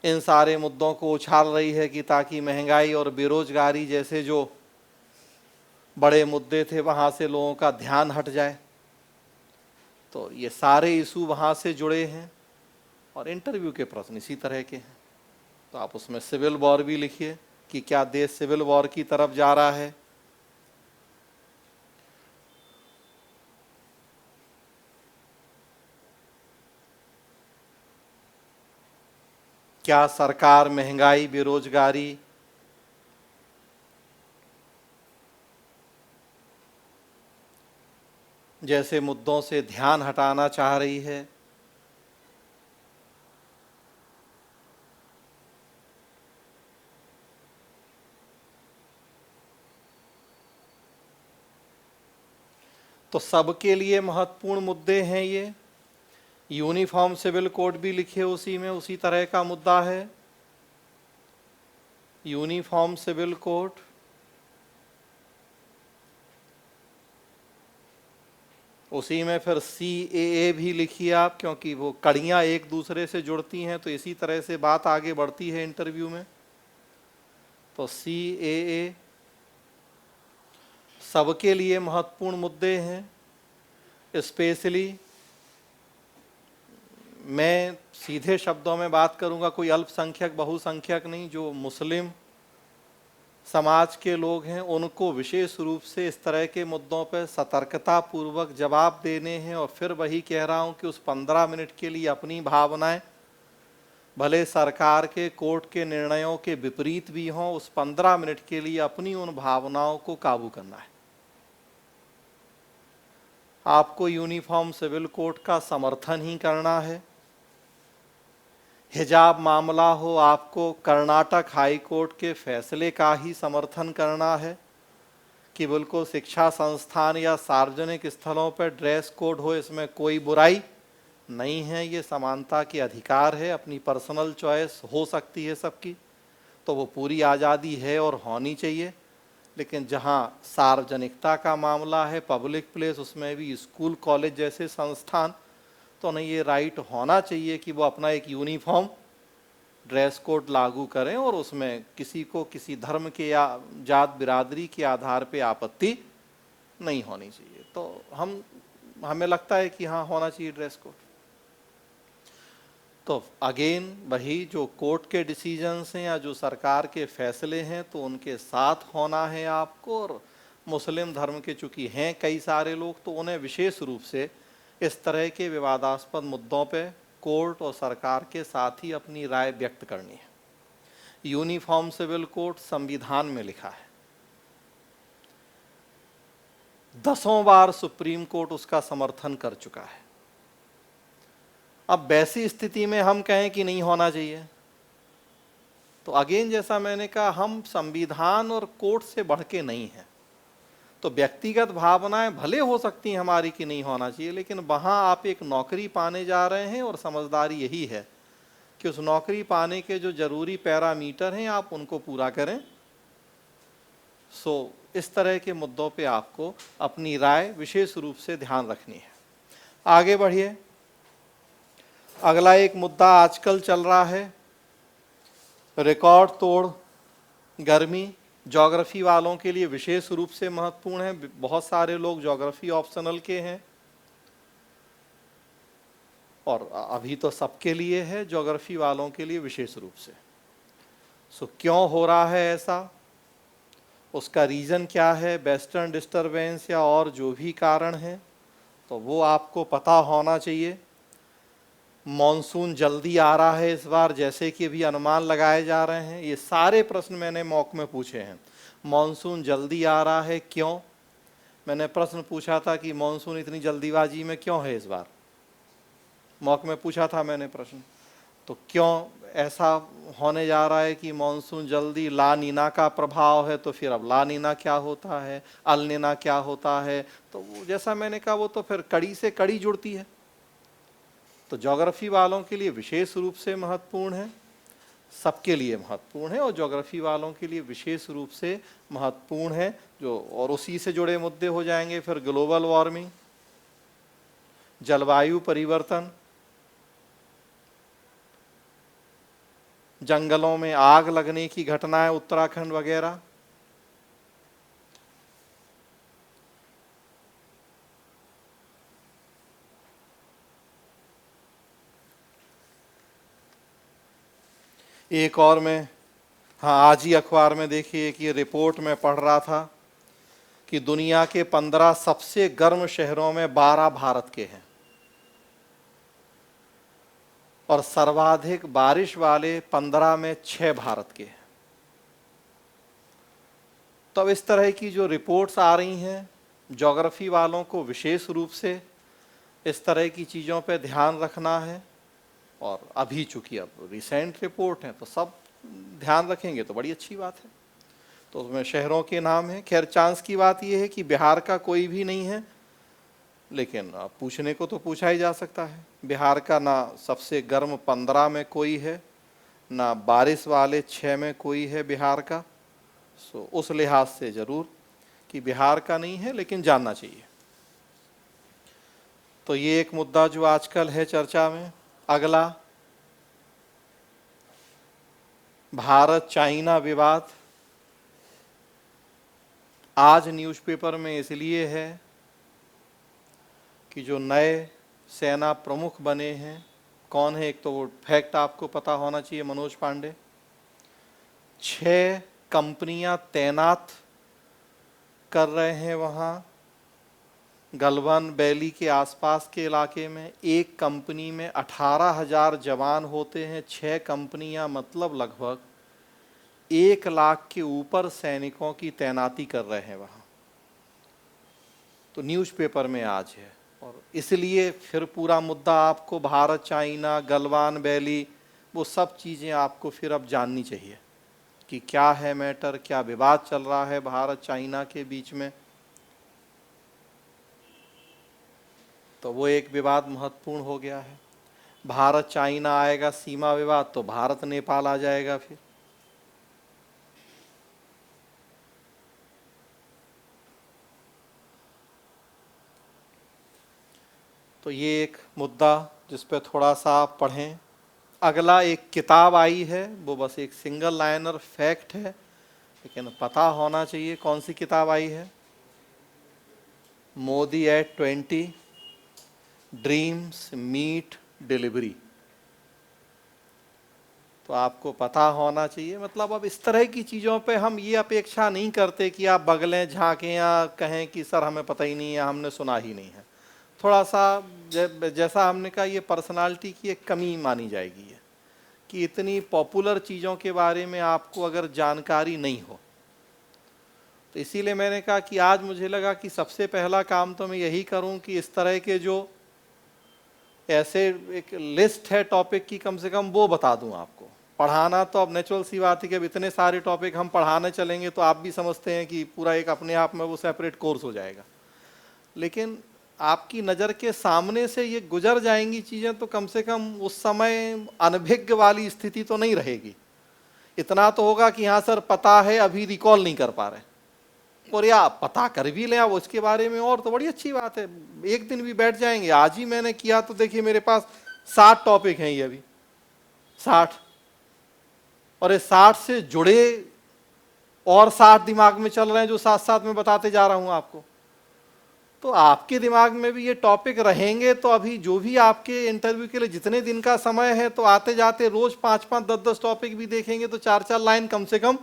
इन सारे मुद्दों को उछाल रही है कि ताकि महंगाई और बेरोजगारी जैसे जो बड़े मुद्दे थे वहाँ से लोगों का ध्यान हट जाए। तो ये सारे इशू वहाँ से जुड़े हैं और इंटरव्यू के प्रश्न इसी तरह के हैं। तो आप उसमें सिविल वॉर भी लिखिए कि क्या देश सिविल वॉर की तरफ जा रहा है। क्या सरकार महंगाई, बेरोजगारी, जैसे मुद्दों से ध्यान हटाना चाह रही है? तो सबके लिए महत्वपूर्ण मुद्दे हैं ये। यूनिफॉर्म सिविल कोड भी लिखे उसी में, उसी तरह का मुद्दा है। यूनिफॉर्म सिविल कोड, उसी में फिर CAA भी लिखिए आप, क्योंकि वो कड़ियाँ एक दूसरे से जुड़ती हैं, तो इसी तरह से बात आगे बढ़ती है इंटरव्यू में। तो CAA सबके लिए महत्वपूर्ण मुद्दे हैं। स्पेशली मैं सीधे शब्दों में बात करूंगा, कोई अल्पसंख्यक बहुसंख्यक नहीं, जो मुस्लिम समाज के लोग हैं उनको विशेष रूप से इस तरह के मुद्दों पर सतर्कता पूर्वक जवाब देने हैं। और फिर वही कह रहा हूं कि उस 15 मिनट के लिए अपनी भावनाएं, भले सरकार के कोर्ट के निर्णयों के विपरीत भी हों, उस 15 मिनट के लिए अपनी उन भावनाओं को काबू करना है। आपको यूनिफॉर्म सिविल कोड का समर्थन ही करना है। हिजाब मामला हो, आपको कर्नाटक हाई कोर्ट के फैसले का ही समर्थन करना है कि बिल्कुल शिक्षा संस्थान या सार्वजनिक स्थलों पर ड्रेस कोड हो, इसमें कोई बुराई नहीं है, ये समानता के अधिकार है, अपनी पर्सनल चॉइस हो सकती है सबकी, तो वो पूरी आज़ादी है और होनी चाहिए। लेकिन जहाँ सार्वजनिकता का मामला है, पब्लिक प्लेस, उसमें भी स्कूल कॉलेज जैसे संस्थान, तो नहीं, ये राइट होना चाहिए कि वो अपना एक यूनिफॉर्म ड्रेस कोड लागू करें और उसमें किसी को किसी धर्म के या जात बिरादरी के आधार पे आपत्ति नहीं होनी चाहिए। तो हमें लगता है कि हाँ, होना चाहिए ड्रेस कोड। तो अगेन वही जो कोर्ट के डिसीजंस हैं या जो सरकार के फैसले हैं, तो उनके साथ होना है आपको। और मुस्लिम धर्म के चूंकि हैं कई सारे लोग, तो उन्हें विशेष रूप से इस तरह के विवादास्पद मुद्दों पे कोर्ट और सरकार के साथ ही अपनी राय व्यक्त करनी है। यूनिफॉर्म सिविल कोड संविधान में लिखा है, 10 बार सुप्रीम कोर्ट उसका समर्थन कर चुका है। अब वैसी स्थिति में हम कहें कि नहीं होना चाहिए, तो अगेन जैसा मैंने कहा, हम संविधान और कोर्ट से बढ़ के नहीं हैं। तो व्यक्तिगत भावनाएं भले हो सकती हैं हमारी कि नहीं होना चाहिए, लेकिन वहां आप एक नौकरी पाने जा रहे हैं और समझदारी यही है कि उस नौकरी पाने के जो जरूरी पैरामीटर हैं आप उनको पूरा करें। सो इस तरह के मुद्दों पे आपको अपनी राय विशेष रूप से ध्यान रखनी है। आगे बढ़िए। अगला एक मुद्दा आजकल चल रहा है, रिकॉर्ड तोड़ गर्मी। ज्योग्राफी वालों के लिए विशेष रूप से महत्वपूर्ण है। बहुत सारे लोग ज्योग्राफी ऑप्शनल के हैं और अभी तो सबके लिए है, ज्योग्राफी वालों के लिए विशेष रूप से। सो क्यों हो रहा है ऐसा, उसका रीज़न क्या है, वेस्टर्न डिस्टरबेंस या और जो भी कारण है, तो वो आपको पता होना चाहिए। मॉनसून जल्दी आ रहा है इस बार, जैसे कि अभी अनुमान लगाए जा रहे हैं। ये सारे प्रश्न मैंने मॉक में पूछे हैं। मॉनसून जल्दी आ रहा है क्यों? मैंने प्रश्न पूछा था कि मॉनसून इतनी जल्दीबाजी में क्यों है इस बार, मॉक में पूछा था मैंने प्रश्न। तो क्यों ऐसा होने जा रहा है कि मॉनसून जल्दी? ला नीना का प्रभाव है, तो फिर अब ला नीना क्या होता है, अल नीना क्या होता है, तो जैसा मैंने कहा वो तो फिर कड़ी से कड़ी जुड़ती है। तो ज्योग्राफी वालों के लिए विशेष रूप से महत्वपूर्ण है, सबके लिए महत्वपूर्ण है और ज्योग्राफी वालों के लिए विशेष रूप से महत्वपूर्ण है। जो और उसी से जुड़े मुद्दे हो जाएंगे फिर ग्लोबल वार्मिंग, जलवायु परिवर्तन, जंगलों में आग लगने की घटनाएं उत्तराखंड वगैरह। एक और मैं, हाँ, आज ही अखबार में देखिए कि रिपोर्ट में पढ़ रहा था कि दुनिया के 15 सबसे गर्म शहरों में 12 भारत के हैं और सर्वाधिक बारिश वाले 15 में 6 भारत के हैं। तो अब इस तरह की जो रिपोर्ट्स आ रही हैं, ज्योग्राफी वालों को विशेष रूप से इस तरह की चीज़ों पे ध्यान रखना है। और अभी चूंकि अब रिसेंट रिपोर्ट हैं तो सब ध्यान रखेंगे तो बड़ी अच्छी बात है। तो उसमें शहरों के नाम हैं। खैर चांस की बात यह है कि बिहार का कोई भी नहीं है, लेकिन पूछने को तो पूछा ही जा सकता है। बिहार का ना सबसे गर्म 15 में कोई है, ना बारिश वाले 6 में कोई है बिहार का। सो उस लिहाज से ज़रूर कि बिहार का नहीं है, लेकिन जानना चाहिए। तो ये एक मुद्दा जो आजकल है चर्चा में। अगला, भारत चाइना विवाद। आज न्यूज़पेपर में इसलिए है कि जो नए सेना प्रमुख बने हैं, कौन है, एक तो वो फैक्ट आपको पता होना चाहिए, मनोज पांडे। 6 कंपनियां तैनात कर रहे हैं वहाँ गलवान वैली के आसपास के इलाके में। एक कंपनी में 18,000 जवान होते हैं। 6 कंपनियां मतलब लगभग 1 लाख के ऊपर सैनिकों की तैनाती कर रहे हैं वहाँ। तो न्यूज़पेपर में आज है, और इसलिए फिर पूरा मुद्दा आपको भारत चाइना गलवान वैली वो सब चीज़ें आपको फिर अब जाननी चाहिए कि क्या है मैटर, क्या विवाद चल रहा है भारत चाइना के बीच में। तो वो एक विवाद महत्वपूर्ण हो गया है। भारत चाइना आएगा सीमा विवाद तो भारत नेपाल आ जाएगा फिर। तो ये एक मुद्दा जिस पे थोड़ा सा आप पढ़ें। अगला एक किताब आई है, वो बस एक सिंगल लाइनर फैक्ट है, लेकिन पता होना चाहिए कौन सी किताब आई है। Modi at 20 dreams meet delivery. तो आपको पता होना चाहिए। मतलब अब इस तरह की चीज़ों पे हम ये अपेक्षा नहीं करते कि आप बगलें झांकें या कहें कि सर हमें पता ही नहीं है, हमने सुना ही नहीं है। थोड़ा सा जैसा हमने कहा, ये पर्सनालिटी की एक कमी मानी जाएगी है कि इतनी पॉपुलर चीज़ों के बारे में आपको अगर जानकारी नहीं हो। तो इसीलिए मैंने कहा कि आज मुझे लगा कि सबसे पहला काम तो मैं यही करूं कि इस तरह के जो ऐसे एक लिस्ट है टॉपिक की, कम से कम वो बता दूं आपको। पढ़ाना तो अब नेचुरल सी बात है कि अब इतने सारे टॉपिक हम पढ़ाने चलेंगे तो आप भी समझते हैं कि पूरा एक अपने आप में वो सेपरेट कोर्स हो जाएगा। लेकिन आपकी नज़र के सामने से ये गुजर जाएंगी चीज़ें तो कम से कम उस समय अनभिज्ञ वाली स्थिति तो नहीं रहेगी। इतना तो होगा कि हाँ सर पता है, अभी रिकॉल नहीं कर पा रहे, और या पता कर भी लें अब उसके बारे में और तो बड़ी अच्छी बात है। एक दिन भी बैठ जाएंगे। आज ही मैंने किया तो देखिए मेरे पास 60 टॉपिक हैं ये अभी, 60, और ये 60 से जुड़े और 60 दिमाग में चल रहे हैं जो साथ साथ में बताते जा रहा हूं आपको। तो आपके दिमाग में भी ये टॉपिक रहेंगे तो अभी जो भी आपके इंटरव्यू के लिए जितने दिन का समय है, तो आते जाते रोज 5-5, 10-10 टॉपिक भी देखेंगे तो 4-4 लाइन कम से कम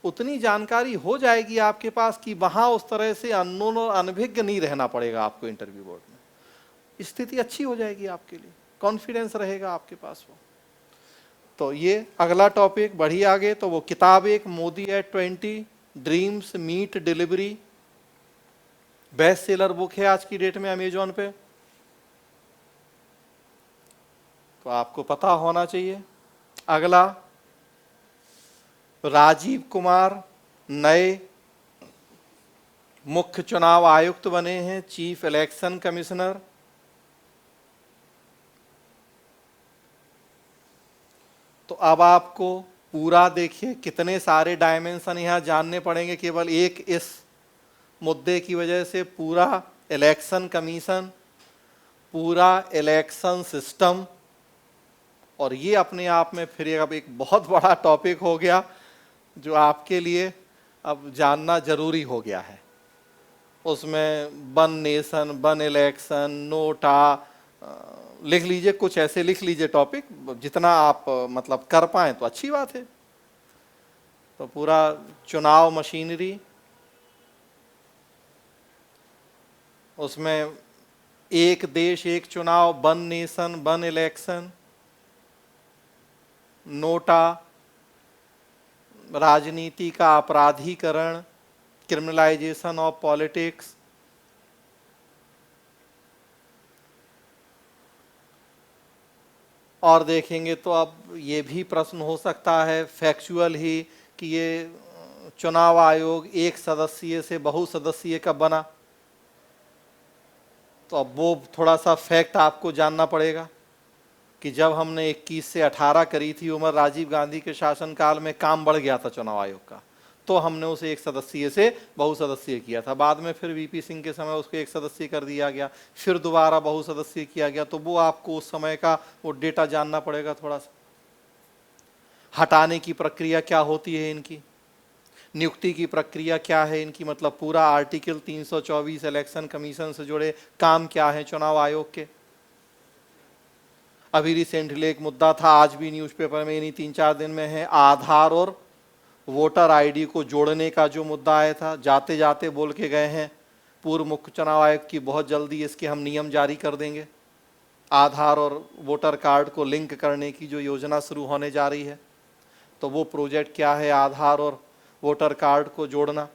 उतनी जानकारी हो जाएगी आपके पास कि वहां उस तरह से अननोन और अनभिज्ञ नहीं रहना पड़ेगा आपको इंटरव्यू बोर्ड में। स्थिति अच्छी हो जाएगी आपके लिए, कॉन्फिडेंस रहेगा आपके पास वो। तो ये अगला टॉपिक बढ़ी आगे। तो वो किताब एक Modi at 20 dreams meet delivery, best seller book है आज की डेट में अमेजोन पे, तो आपको पता होना चाहिए। अगला, राजीव कुमार नए मुख्य चुनाव आयुक्त बने हैं, चीफ इलेक्शन कमिश्नर। तो अब आपको पूरा देखिए कितने सारे डायमेंशन यहां जानने पड़ेंगे केवल एक इस मुद्दे की वजह से। पूरा इलेक्शन कमीशन, पूरा इलेक्शन सिस्टम, और ये अपने आप में फिर अब एक बहुत बड़ा टॉपिक हो गया जो आपके लिए अब जानना जरूरी हो गया है। उसमें one nation, one election, NOTA, लिख लीजिए, कुछ ऐसे लिख लीजिए टॉपिक, जितना आप मतलब कर पाएं तो अच्छी बात है। तो पूरा चुनाव मशीनरी, उसमें एक देश एक चुनाव, one nation one election, NOTA, राजनीति का अपराधीकरण, क्रिमिनलाइजेशन ऑफ पॉलिटिक्स, और देखेंगे तो अब ये भी प्रश्न हो सकता है फैक्चुअल ही कि ये चुनाव आयोग एक सदस्यीय से बहुसदस्यीय कब बना। तो अब वो थोड़ा सा फैक्ट आपको जानना पड़ेगा कि जब हमने 21 से 18 करी थी उम्र, राजीव गांधी के शासनकाल में काम बढ़ गया था चुनाव आयोग का, तो हमने उसे एक सदस्यीय से बहुसदस्यीय किया था। बाद में फिर वीपी सिंह के समय उसको एक सदस्यीय कर दिया गया, फिर दोबारा बहुसदस्यीय किया गया। तो वो आपको उस समय का वो डेटा जानना पड़ेगा थोड़ा सा। हटाने की प्रक्रिया क्या होती है इनकी, नियुक्ति की प्रक्रिया क्या है इनकी, मतलब पूरा आर्टिकल 324 इलेक्शन कमीशन से जुड़े काम क्या है चुनाव आयोग के। अभी रिसेंटली एक मुद्दा था, आज भी न्यूज़पेपर में इन्हीं 3-4 दिन में है, आधार और वोटर आईडी को जोड़ने का जो मुद्दा आया था। जाते जाते बोल के गए हैं पूर्व मुख्य चुनाव आयोग की, बहुत जल्दी इसके हम नियम जारी कर देंगे। आधार और वोटर कार्ड को लिंक करने की जो योजना शुरू होने जा रही है, तो वो प्रोजेक्ट क्या है, आधार और वोटर कार्ड को जोड़ना।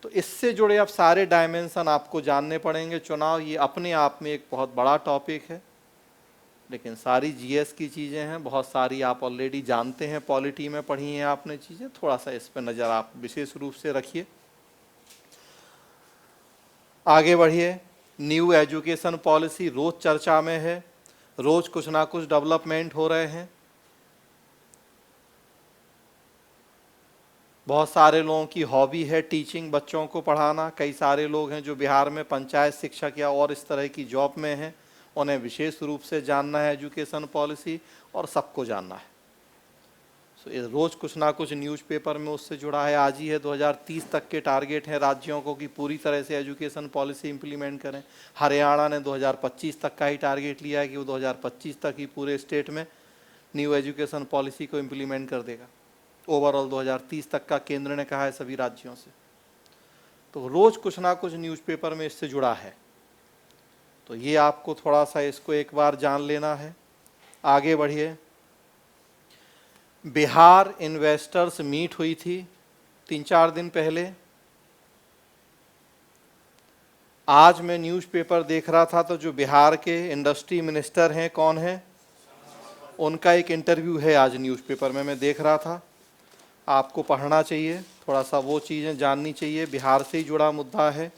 तो इससे जुड़े अब सारे डायमेंशन आपको जानने पड़ेंगे। चुनाव ये अपने आप में एक बहुत बड़ा टॉपिक है, लेकिन सारी जीएस की चीज़ें हैं, बहुत सारी आप ऑलरेडी जानते हैं, पॉलिटी में पढ़ी हैं आपने चीज़ें। थोड़ा सा इस पर नज़र आप विशेष रूप से रखिए। आगे बढ़िए। न्यू एजुकेशन पॉलिसी रोज़ चर्चा में है, रोज़ कुछ ना कुछ डेवलपमेंट हो रहे हैं। बहुत सारे लोगों की हॉबी है टीचिंग, बच्चों को पढ़ाना। कई सारे लोग हैं जो बिहार में पंचायत शिक्षक या और इस तरह की जॉब में हैं, उन्हें विशेष रूप से जानना है एजुकेशन पॉलिसी, और सबको जानना है। सो रोज़ कुछ ना कुछ न्यूज़पेपर में उससे जुड़ा है। आज ही है 2030 तक के टारगेट हैं राज्यों को कि पूरी तरह से एजुकेशन पॉलिसी इंप्लीमेंट करें। हरियाणा ने 2025 तक का ही टारगेट लिया है कि वो 2025 तक ही पूरे स्टेट में न्यू एजुकेशन पॉलिसी को इम्प्लीमेंट कर देगा। ओवरऑल 2030 तक का केंद्र ने कहा है सभी राज्यों से। तो रोज़ कुछ ना कुछ न्यूज़पेपर में इससे जुड़ा है, तो ये आपको थोड़ा सा इसको एक बार जान लेना है। आगे बढ़िए। बिहार इन्वेस्टर्स मीट हुई थी 3-4 दिन पहले। आज मैं न्यूज़पेपर देख रहा था, तो जो बिहार के इंडस्ट्री मिनिस्टर हैं, कौन है, उनका एक इंटरव्यू है आज न्यूज़पेपर में, मैं देख रहा था। आपको पढ़ना चाहिए, थोड़ा सा वो चीज़ें जाननी चाहिए। बिहार से ही जुड़ा मुद्दा है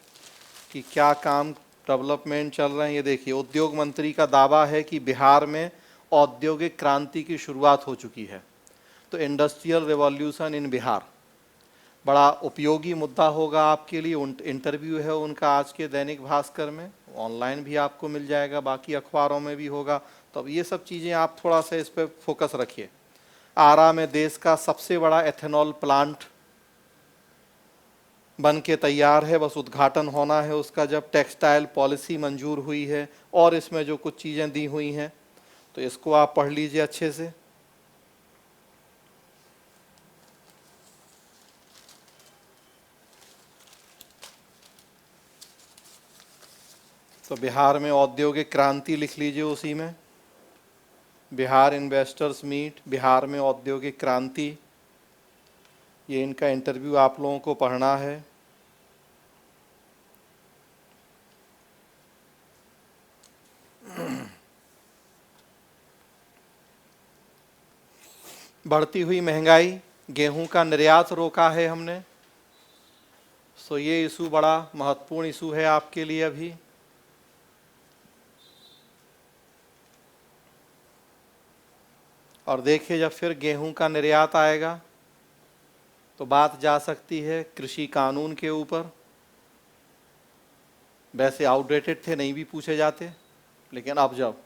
कि क्या काम डेवलपमेंट चल रहे हैं। ये देखिए, उद्योग मंत्री का दावा है कि बिहार में औद्योगिक क्रांति की शुरुआत हो चुकी है। तो इंडस्ट्रियल रिवॉल्यूशन इन बिहार बड़ा उपयोगी मुद्दा होगा आपके लिए। इंटरव्यू है उनका आज के दैनिक भास्कर में, ऑनलाइन भी आपको मिल जाएगा, बाकी अखबारों में भी होगा। तो अब ये सब चीज़ें आप थोड़ा सा इस पर फोकस रखिए। आरा में देश का सबसे बड़ा एथेनॉल प्लांट बन के तैयार है, बस उद्घाटन होना है उसका, जब टेक्सटाइल पॉलिसी मंजूर हुई है और इसमें जो कुछ चीज़ें दी हुई हैं, तो इसको आप पढ़ लीजिए अच्छे से। तो बिहार में औद्योगिक क्रांति लिख लीजिए उसी में, बिहार इन्वेस्टर्स मीट, बिहार में औद्योगिक क्रांति, ये इनका इंटरव्यू आप लोगों को पढ़ना है। बढ़ती हुई महंगाई, गेहूं का निर्यात रोका है हमने, सो ये इशू बड़ा महत्वपूर्ण इशू है आपके लिए अभी। और देखिए, जब फिर गेहूं का निर्यात आएगा तो बात जा सकती है कृषि कानून के ऊपर। वैसे आउटडेटेड थे, नहीं भी पूछे जाते, लेकिन अब जब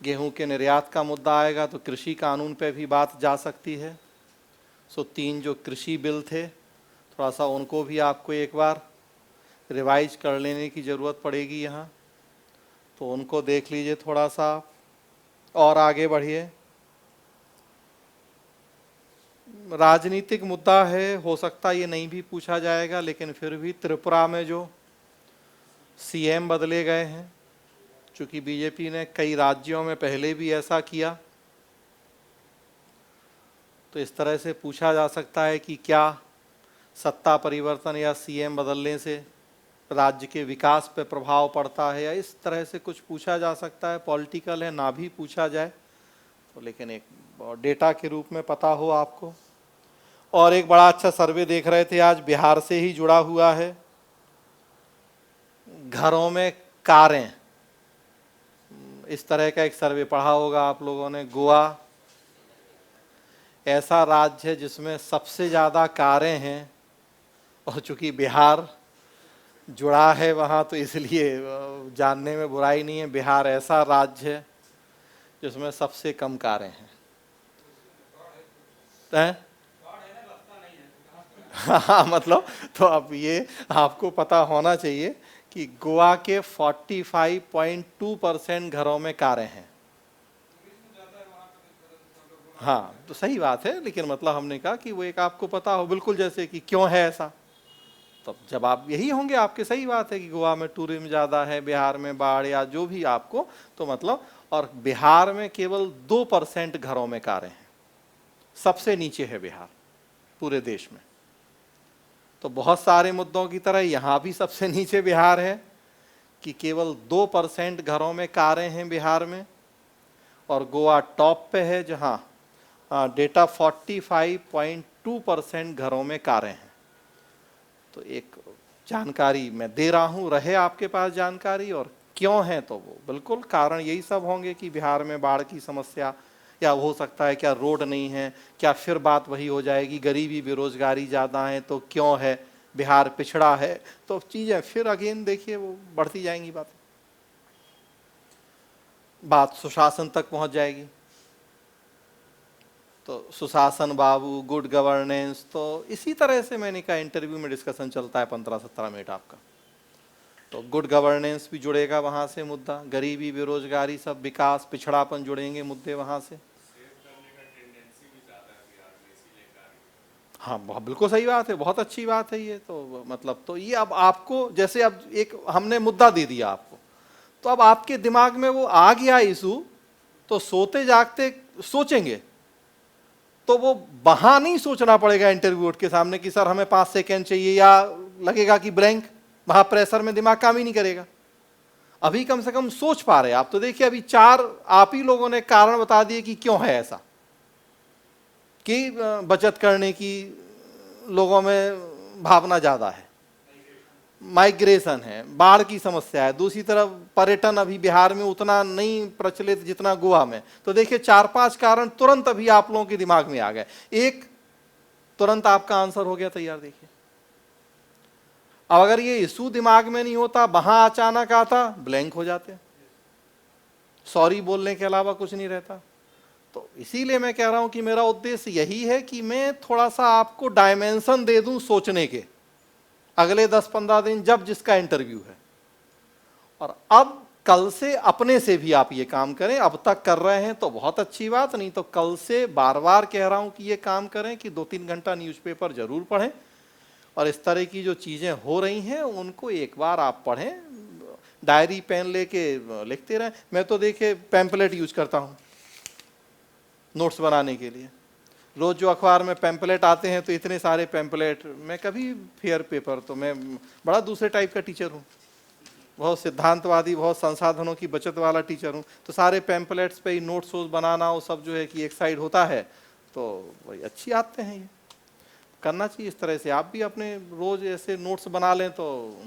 गेहूं के निर्यात का मुद्दा आएगा तो कृषि कानून पे भी बात जा सकती है। सो 3 जो कृषि बिल थे, थोड़ा सा उनको भी आपको एक बार रिवाइज कर लेने की ज़रूरत पड़ेगी यहाँ, तो उनको देख लीजिए थोड़ा सा। और आगे बढ़िए। राजनीतिक मुद्दा है, हो सकता ये नहीं भी पूछा जाएगा, लेकिन फिर भी त्रिपुरा में जो सीएम बदले गए हैं, चूँकि बीजेपी ने कई राज्यों में पहले भी ऐसा किया, तो इस तरह से पूछा जा सकता है कि क्या सत्ता परिवर्तन या सीएम बदलने से राज्य के विकास पर प्रभाव पड़ता है, या इस तरह से कुछ पूछा जा सकता है। पॉलिटिकल है, ना भी पूछा जाए तो, लेकिन एक डेटा के रूप में पता हो आपको। और एक बड़ा अच्छा सर्वे देख रहे थे आज, बिहार से ही जुड़ा हुआ है। घरों में कारें, इस तरह का एक सर्वे पढ़ा होगा आप लोगों ने। गोवा ऐसा राज्य है जिसमें सबसे ज़्यादा कारें हैं, और चूंकि बिहार जुड़ा है वहाँ तो इसलिए जानने में बुराई नहीं है। बिहार ऐसा राज्य है जिसमें सबसे कम कारें हैं। हाँ मतलब, तो अब ये आपको पता होना चाहिए कि गोवा के 45.2% घरों में कारें हैं। हाँ तो सही बात है, लेकिन मतलब हमने कहा कि वो एक आपको पता हो बिल्कुल, जैसे कि क्यों है ऐसा। तब जब आप यही होंगे आपके, सही बात है कि गोवा में टूरिज्म ज़्यादा है, बिहार में बाढ़ या जो भी आपको, तो मतलब, और बिहार में केवल 2% घरों में कारें हैं। सबसे नीचे है बिहार पूरे देश में। तो बहुत सारे मुद्दों की तरह यहाँ भी सबसे नीचे बिहार है कि केवल 2% घरों में कारें हैं बिहार में, और गोवा टॉप पे है जहाँ डेटा 45.2% घरों में कारें हैं। तो एक जानकारी मैं दे रहा हूँ, रहे आपके पास जानकारी। और क्यों है तो वो बिल्कुल कारण यही सब होंगे कि बिहार में बाढ़ की समस्या, या हो सकता है क्या रोड नहीं है, क्या फिर बात वही हो जाएगी गरीबी बेरोजगारी ज़्यादा है तो क्यों है, बिहार पिछड़ा है, तो चीज़ें फिर अगेन देखिए वो बढ़ती जाएंगी। बात सुशासन तक पहुंच जाएगी। तो सुशासन बाबू, गुड गवर्नेंस, तो इसी तरह से मैंने कहा इंटरव्यू में डिस्कशन चलता है 15-17 मिनट आपका। तो गुड गवर्नेंस भी जुड़ेगा वहाँ से मुद्दा, गरीबी बेरोजगारी सब, विकास पिछड़ापन जुड़ेंगे मुद्दे वहाँ से। हाँ बहुत बिल्कुल सही बात है, बहुत अच्छी बात है ये। तो मतलब तो ये अब आपको, जैसे अब एक हमने मुद्दा दे दिया आपको, तो अब आपके दिमाग में वो आ गया इशू, तो सोते जागते सोचेंगे, तो वो वहां नहीं सोचना पड़ेगा इंटरव्यू के सामने कि सर हमें 5 सेकेंड चाहिए, या लगेगा कि ब्लैंक, वहां प्रेशर में दिमाग काम ही नहीं करेगा। अभी कम से कम सोच पा रहे आप। तो देखिए अभी 4 आप ही लोगों ने कारण बता दिए कि क्यों है ऐसा, कि बचत करने की लोगों में भावना ज्यादा है, माइग्रेशन है, बाढ़ की समस्या है, दूसरी तरफ पर्यटन अभी बिहार में उतना नहीं प्रचलित जितना गोवा में। तो देखिए 4-5 कारण तुरंत अभी आप लोगों के दिमाग में आ गए, एक तुरंत आपका आंसर हो गया तैयार। देखिए अब अगर ये इशू दिमाग में नहीं होता, वहां अचानक आता, ब्लैंक हो जाते, सॉरी बोलने के अलावा कुछ नहीं रहता। तो इसीलिए मैं कह रहा हूं कि मेरा उद्देश्य यही है कि मैं थोड़ा सा आपको डायमेंशन दे दूं सोचने के, अगले 10-15 दिन जब जिसका इंटरव्यू है। और अब कल से अपने से भी आप ये काम करें, अब तक कर रहे हैं तो बहुत अच्छी बात, नहीं तो कल से बार बार कह रहा हूं कि ये काम करें कि 2-3 घंटा न्यूज़पेपर जरूर पढ़ें, और इस तरह की जो चीज़ें हो रही हैं उनको एक बार आप पढ़ें, डायरी पेन लेके लिखते रहें। मैं तो देखिए पैम्पलेट यूज करता हूँ नोट्स बनाने के लिए। रोज जो अखबार में पैम्पलेट आते हैं तो इतने सारे पैम्पलेट, मैं कभी फेयर पेपर, तो मैं बड़ा दूसरे टाइप का टीचर हूँ, बहुत सिद्धांतवादी, बहुत संसाधनों की बचत वाला टीचर हूँ। तो सारे पैम्पलेट्स पे ही नोट्स वोट्स बनाना, वो सब जो है कि एक साइड होता है, तो वही अच्छी आते हैं, ये करना चाहिए। इस तरह से आप भी अपने रोज ऐसे नोट्स बना लें तो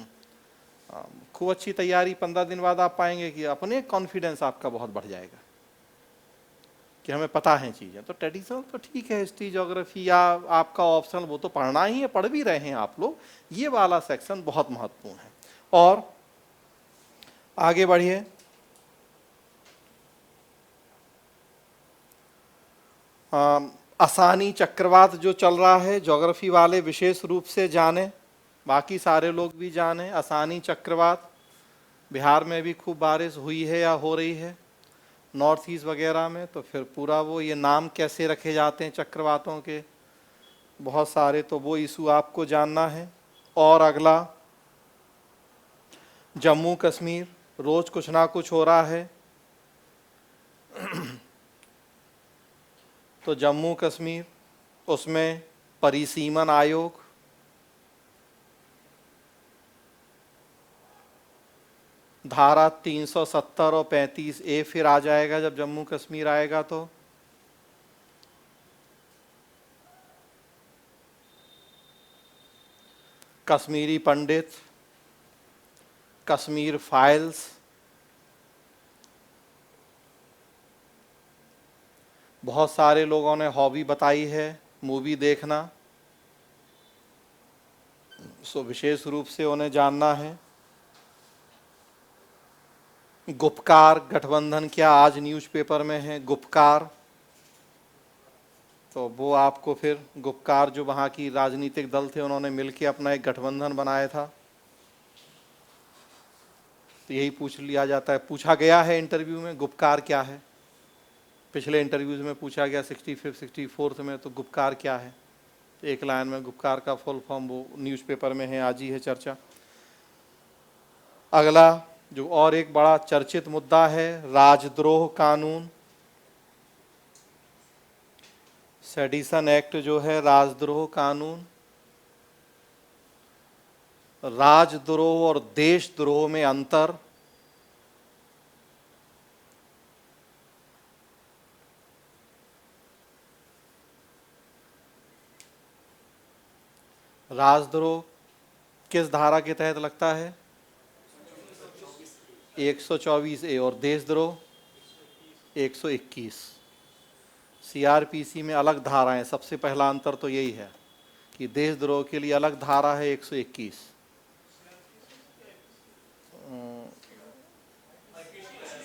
खूब अच्छी तैयारी 15 दिन बाद आप पाएंगे कि अपने कॉन्फिडेंस आपका बहुत बढ़ जाएगा कि हमें पता है चीज़ें। तो ट्रेडिशनल तो ठीक है, हिस्ट्री ज्योग्राफी या आपका ऑप्शनल वो तो पढ़ना ही है, पढ़ भी रहे हैं आप लोग, ये वाला सेक्शन बहुत महत्वपूर्ण है। और आगे बढ़िए, आसानी चक्रवात जो चल रहा है, ज्योग्राफी वाले विशेष रूप से जाने, बाकी सारे लोग भी जाने। आसानी चक्रवात बिहार में भी खूब बारिश हुई है या हो रही है, नॉर्थ ईस्ट वगैरह में। तो फिर पूरा वो ये नाम कैसे रखे जाते हैं चक्रवातों के, बहुत सारे, तो वो इशू आपको जानना है। और अगला जम्मू कश्मीर, रोज कुछ ना कुछ हो रहा है। तो जम्मू कश्मीर, उसमें परिसीमन आयोग, धारा 370 और 35A फिर आ जाएगा जब जम्मू कश्मीर आएगा। तो कश्मीरी पंडित, कश्मीर फाइल्स, बहुत सारे लोगों ने हॉबी बताई है मूवी देखना, सो विशेष रूप से उन्हें जानना है। गुपकार गठबंधन क्या आज न्यूज़पेपर में है, गुपकार, तो वो आपको फिर गुपकार जो वहाँ की राजनीतिक दल थे उन्होंने मिलकर अपना एक गठबंधन बनाया था, तो यही पूछ लिया जाता है, पूछा गया है इंटरव्यू में गुपकार क्या है। पिछले इंटरव्यूज में पूछा गया 65 64 में, तो गुपकार क्या है, एक लाइन में गुपकार का फुल फॉर्म वो न्यूज़पेपर में है, आज ही है चर्चा। अगला जो और एक बड़ा चर्चित मुद्दा है, राजद्रोह कानून, सेडिशन एक्ट जो है, राजद्रोह कानून। राजद्रोह और देशद्रोह में अंतर, राजद्रोह किस धारा के तहत लगता है, 124A, और देशद्रोह 121। सीआरपीसी में अलग धाराएं, सबसे पहला अंतर तो यही है कि देशद्रोह के लिए अलग धारा है 121,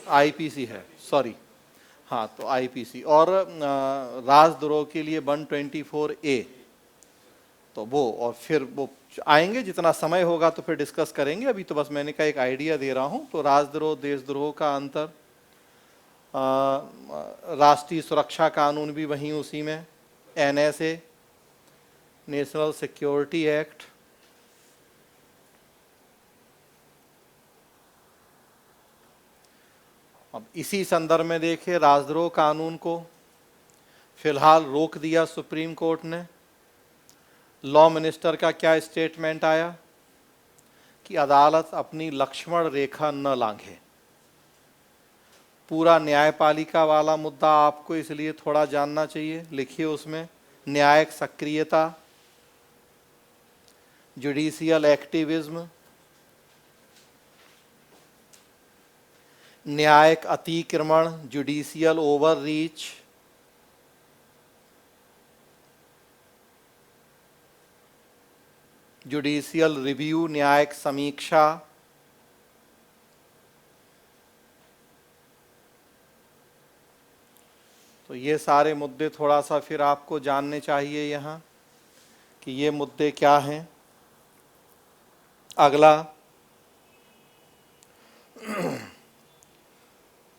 आईपीसी है, सॉरी, हाँ तो आईपीसी, और राजद्रोह के लिए 124A, तो वो, और फिर वो आएंगे, जितना समय होगा तो फिर डिस्कस करेंगे, अभी तो बस मैंने का एक आइडिया दे रहा हूँ। तो राजद्रोह देशद्रोह का अंतर, राष्ट्रीय सुरक्षा कानून भी वहीं उसी में, एनएसए, नेशनल सिक्योरिटी एक्ट, अब इसी संदर्भ में देखिए राजद्रोह कानून को फिलहाल रोक दिया सुप्रीम कोर्ट ने। लॉ मिनिस्टर का क्या स्टेटमेंट आया कि अदालत अपनी लक्ष्मण रेखा न लांघे। पूरा न्यायपालिका वाला मुद्दा आपको इसलिए थोड़ा जानना चाहिए, लिखिए उसमें, न्यायिक सक्रियता, जुडिशियल एक्टिविज्म, न्यायिक अतिक्रमण, जुडिशियल ओवररीच, जुडिशियल रिव्यू, न्यायिक समीक्षा, तो ये सारे मुद्दे थोड़ा सा फिर आपको जानने चाहिए यहाँ कि ये मुद्दे क्या हैं। अगला,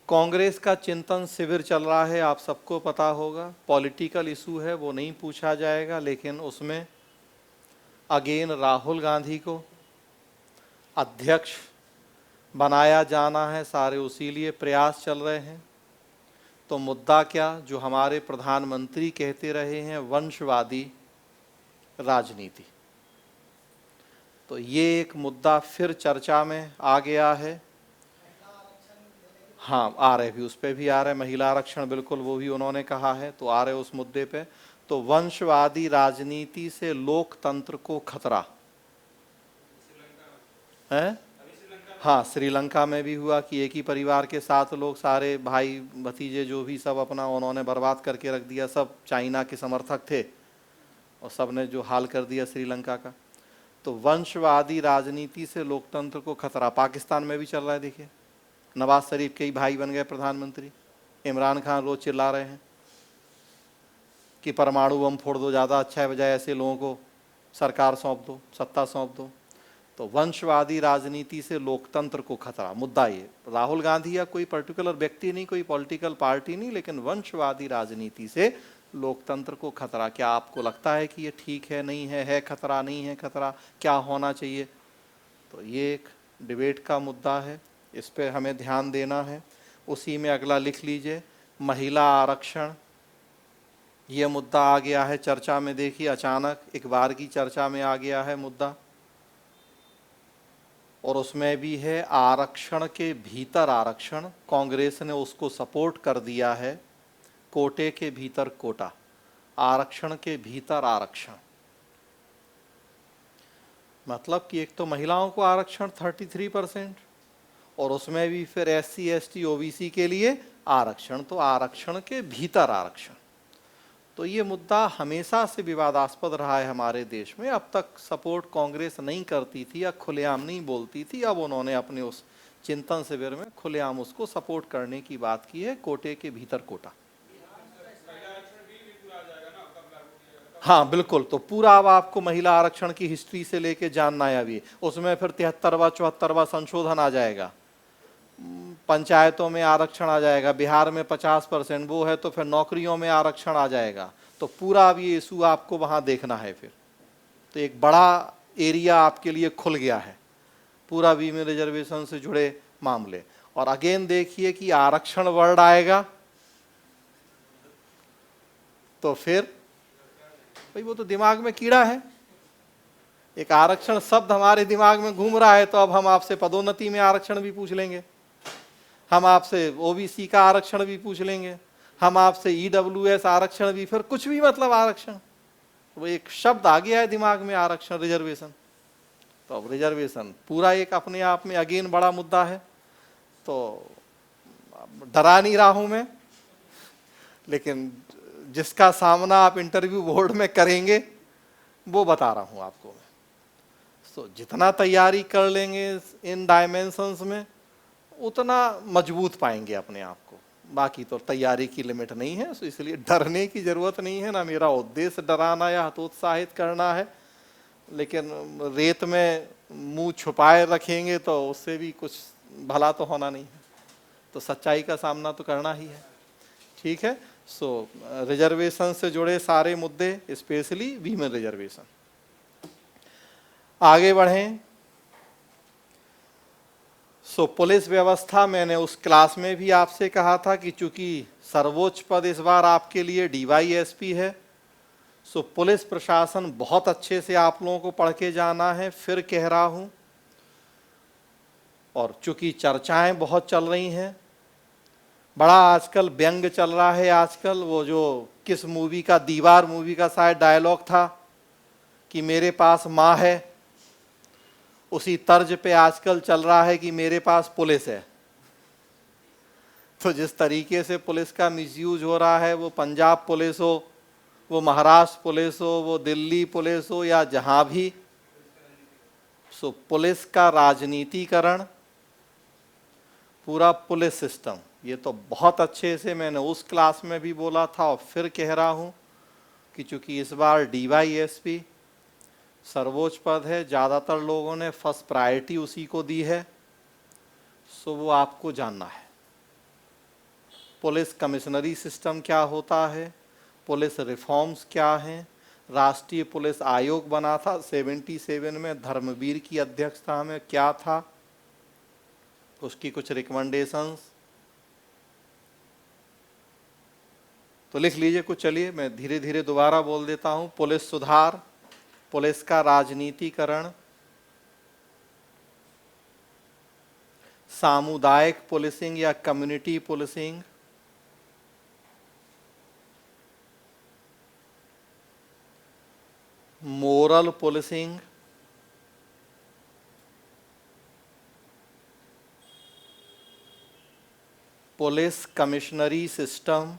कांग्रेस का चिंतन शिविर चल रहा है, आप सबको पता होगा, पॉलिटिकल इशू है, वो नहीं पूछा जाएगा, लेकिन उसमें अगेन राहुल गांधी को अध्यक्ष बनाया जाना है, सारे उसी लिए प्रयास चल रहे हैं। तो मुद्दा क्या, जो हमारे प्रधानमंत्री कहते रहे हैं, वंशवादी राजनीति, तो ये एक मुद्दा फिर चर्चा में आ गया है। हाँ आ रहे भी, उस पर भी आ रहे, महिला आरक्षण बिल्कुल वो भी उन्होंने कहा है, तो आ रहे उस मुद्दे पे। तो वंशवादी राजनीति से लोकतंत्र को खतरा है। हाँ श्रीलंका में भी हुआ कि एक ही परिवार के 7 लोग, सारे भाई भतीजे जो भी सब अपना उन्होंने बर्बाद करके रख दिया, सब चाइना के समर्थक थे और सब ने जो हाल कर दिया श्रीलंका का। तो वंशवादी राजनीति से लोकतंत्र को खतरा पाकिस्तान में भी चल रहा है। देखिए नवाज शरीफ के ही भाई बन गए प्रधानमंत्री, इमरान खान रोज चिल्ला रहे हैं कि परमाणु बम फोड़ दो, ज़्यादा अच्छा है, बजाय ऐसे लोगों को सरकार सौंप दो, सत्ता सौंप दो। तो वंशवादी राजनीति से लोकतंत्र को खतरा, मुद्दा ये, राहुल गांधी या कोई पर्टिकुलर व्यक्ति नहीं, कोई पॉलिटिकल पार्टी नहीं, लेकिन वंशवादी राजनीति से लोकतंत्र को खतरा। क्या आपको लगता है कि ये ठीक है, नहीं है खतरा, नहीं है खतरा, क्या होना चाहिए? तो ये एक डिबेट का मुद्दा है, इस पर हमें ध्यान देना है। उसी में अगला लिख लीजिए, महिला आरक्षण, ये मुद्दा आ गया है चर्चा में। देखिए अचानक एक बार की चर्चा में आ गया है मुद्दा, और उसमें भी है आरक्षण के भीतर आरक्षण, कांग्रेस ने उसको सपोर्ट कर दिया है, कोटे के भीतर कोटा, आरक्षण के भीतर आरक्षण। मतलब कि एक तो महिलाओं को आरक्षण 33% और उसमें भी फिर SC ST OBC के लिए आरक्षण, तो आरक्षण के भीतर आरक्षण। तो ये मुद्दा हमेशा से विवादास्पद रहा है हमारे देश में। अब तक सपोर्ट कांग्रेस नहीं करती थी या खुलेआम नहीं बोलती थी, अब उन्होंने अपने उस चिंतन शिविर में खुलेआम उसको सपोर्ट करने की बात की है, कोटे के भीतर कोटा। हाँ बिल्कुल, तो पूरा अब आपको महिला आरक्षण की हिस्ट्री से लेके जानना है। अभी उसमें फिर 73वां 74वां संशोधन आ जाएगा, पंचायतों में आरक्षण आ जाएगा, बिहार में 50% वो है, तो फिर नौकरियों में आरक्षण आ जाएगा। तो पूरा अब ये इशू आपको वहां देखना है फिर। तो एक बड़ा एरिया आपके लिए खुल गया है, पूरा वीमेन रिजर्वेशन से जुड़े मामले। और अगेन देखिए कि आरक्षण वर्ड आएगा तो फिर भाई वो तो दिमाग में कीड़ा है। एक आरक्षण शब्द हमारे दिमाग में घूम रहा है, तो अब हम आपसे पदोन्नति में आरक्षण भी पूछ लेंगे, हम आपसे OBC का आरक्षण भी पूछ लेंगे, हम आपसे EWS आरक्षण भी, फिर कुछ भी मतलब आरक्षण। वो एक शब्द आ गया है दिमाग में, आरक्षण, रिजर्वेशन। तो अब रिजर्वेशन पूरा एक अपने आप में अगेन बड़ा मुद्दा है। तो डरा नहीं रहा हूं मैं, लेकिन जिसका सामना आप इंटरव्यू बोर्ड में करेंगे वो बता रहा हूं आपको मैं। तो जितना तैयारी कर लेंगे इन डायमेंशंस में, उतना मजबूत पाएंगे अपने आप को। बाकी तो तैयारी की लिमिट नहीं है, तो इसलिए डरने की जरूरत नहीं है। ना मेरा उद्देश्य डराना या हतोत्साहित करना है, लेकिन रेत में मुंह छुपाए रखेंगे तो उससे भी कुछ भला तो होना नहीं है। तो सच्चाई का सामना तो करना ही है। ठीक है। सो रिजर्वेशन से जुड़े सारे मुद्दे, स्पेशली वीमेन रिजर्वेशन। आगे बढ़ें। सो पुलिस व्यवस्था, मैंने उस क्लास में भी आपसे कहा था कि चूंकि सर्वोच्च पद इस बार आपके लिए DYSP है, सो पुलिस प्रशासन बहुत अच्छे से आप लोगों को पढ़ के जाना है। फिर कह रहा हूं, और चूंकि चर्चाएं बहुत चल रही हैं, बड़ा आजकल व्यंग चल रहा है। आजकल वो जो किस मूवी का, दीवार मूवी का शायद डायलॉग था कि मेरे पास माँ है, उसी तर्ज पे आजकल चल रहा है कि मेरे पास पुलिस है। तो जिस तरीके से पुलिस का मिसयूज हो रहा है, वो पंजाब पुलिस हो, वो महाराष्ट्र पुलिस हो, वो दिल्ली पुलिस हो, या जहां भी, सो पुलिस का राजनीतिकरण, पूरा पुलिस सिस्टम, ये तो बहुत अच्छे से मैंने उस क्लास में भी बोला था और फिर कह रहा हूं कि चूंकि इस बार DYSP सर्वोच्च पद है, ज़्यादातर लोगों ने फर्स्ट प्रायोरिटी उसी को दी है, सो वो आपको जानना है। पुलिस कमिश्नरी सिस्टम क्या होता है, पुलिस रिफॉर्म्स क्या हैं, राष्ट्रीय पुलिस आयोग बना था 77 में, धर्मवीर की अध्यक्षता में, क्या था उसकी कुछ रिकमेंडेशंस तो लिख लीजिए कुछ। चलिए मैं धीरे धीरे दोबारा बोल देता हूं। पुलिस सुधार, पुलिस का राजनीतिकरण, सामुदायिक पुलिसिंग या community policing, moral policing, police कमिश्नरी सिस्टम,